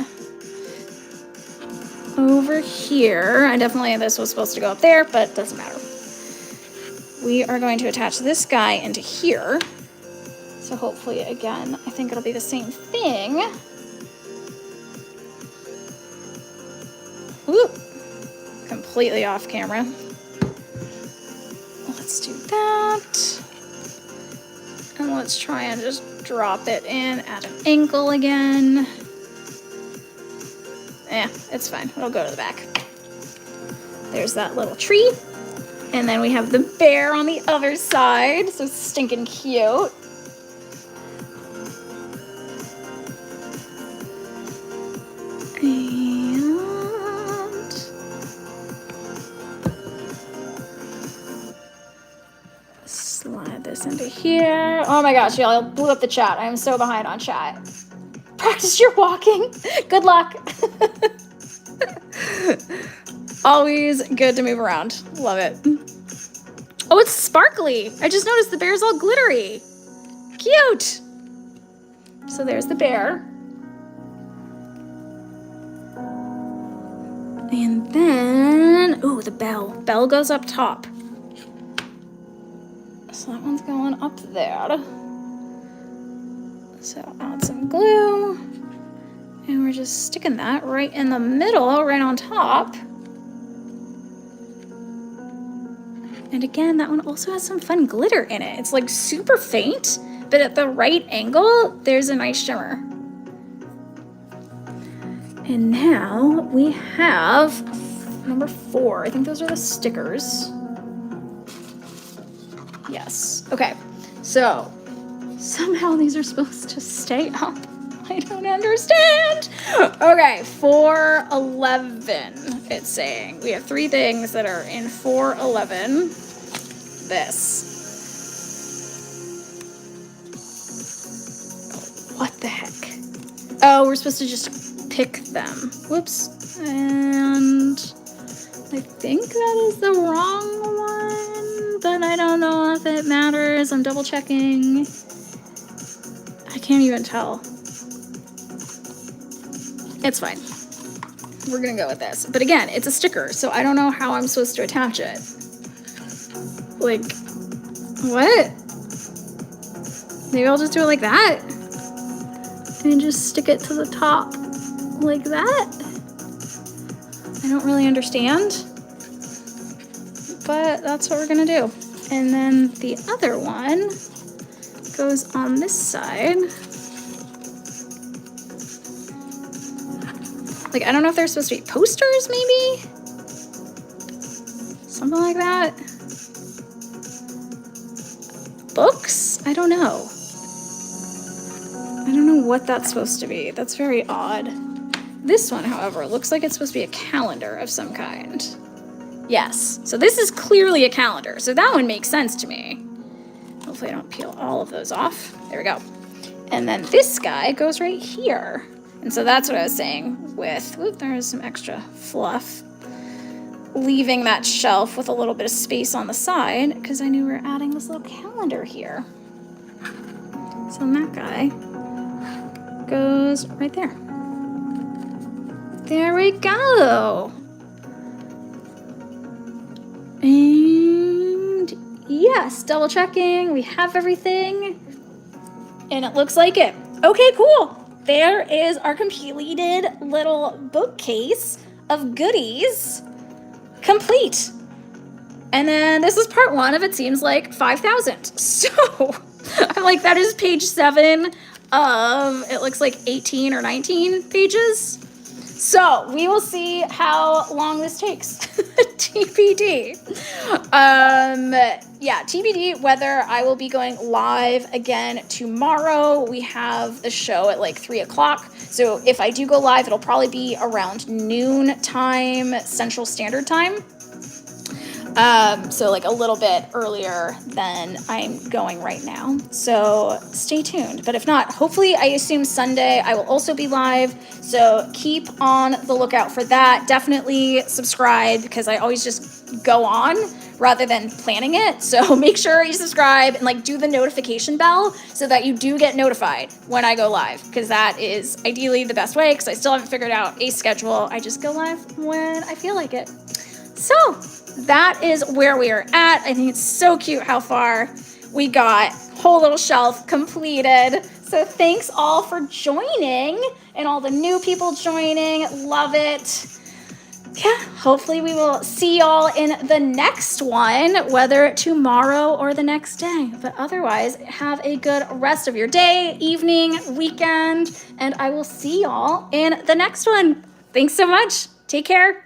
[SPEAKER 1] over here. This was supposed to go up there, but it doesn't matter. We are going to attach this guy into here. So hopefully, again, I think it'll be the same thing. Ooh, completely off camera. Let's do that. And let's try and just drop it in at an angle again. Yeah, it's fine. It'll go to the back. There's that little tree. And then we have the bear on the other side. So stinking cute. And slide this into here. Oh my gosh, y'all blew up the chat. I am so behind on chat. Practice your walking. Good luck. Always good to move around. Love it. Oh, it's sparkly. I just noticed the bear's all glittery. Cute. So there's the bear. And then, ooh, the bell. Bell goes up top. So that one's going up there. So add some glue. And we're just sticking that right in the middle, right on top. And again, that one also has some fun glitter in it. It's like super faint, but at the right angle, there's a nice shimmer. And now we have number 4. I think those are the stickers. Yes. Okay. So somehow these are supposed to stay up. I don't understand. Okay, 411, it's saying. We have 3 things that are in 411. This. What the heck? Oh, we're supposed to just pick them. Whoops. And I think that is the wrong one, but I don't know if it matters. I'm double checking. I can't even tell. It's fine. We're gonna go with this. But again, it's a sticker, so I don't know how I'm supposed to attach it. Like, what? Maybe I'll just do it like that? And just stick it to the top like that? I don't really understand. But that's what we're gonna do. And then the other one goes on this side. Like, I don't know if they're supposed to be posters, maybe? Something like that. Books? I don't know. I don't know what that's supposed to be. That's very odd. This one, however, looks like it's supposed to be a calendar of some kind. Yes. So this is clearly a calendar. So that one makes sense to me. Hopefully I don't peel all of those off. There we go. And then this guy goes right here. And so that's what I was saying with, whoop, there's some extra fluff. Leaving that shelf with a little bit of space on the side because I knew we were adding this little calendar here. So that guy goes right there. There we go. And yes, double checking. We have everything. And it looks like it. Okay, cool. There is our completed little bookcase of goodies complete. And then this is part 1 of, it seems like, 5,000. So I'm like, that is page 7 of, it looks like 18 or 19 pages. So we will see how long this takes. TBD. Yeah, TBD whether I will be going live again tomorrow. We have the show at like 3 o'clock. So if I do go live, it'll probably be around noon time, Central Standard Time. So like a little bit earlier than I'm going right now. So stay tuned. But if not, hopefully, I assume Sunday I will also be live. So keep on the lookout for that. Definitely subscribe because I always just go on rather than planning it. So make sure you subscribe and like do the notification bell so that you do get notified when I go live, because that is ideally the best way, because I still haven't figured out a schedule. I just go live when I feel like it. So that is where we are at. I think it's so cute how far we got. Whole little shelf completed. So thanks all for joining and all the new people joining. Love it. Yeah, hopefully we will see y'all in the next one, whether tomorrow or the next day. But otherwise, have a good rest of your day, evening, weekend, and I will see y'all in the next one. Thanks so much. Take care.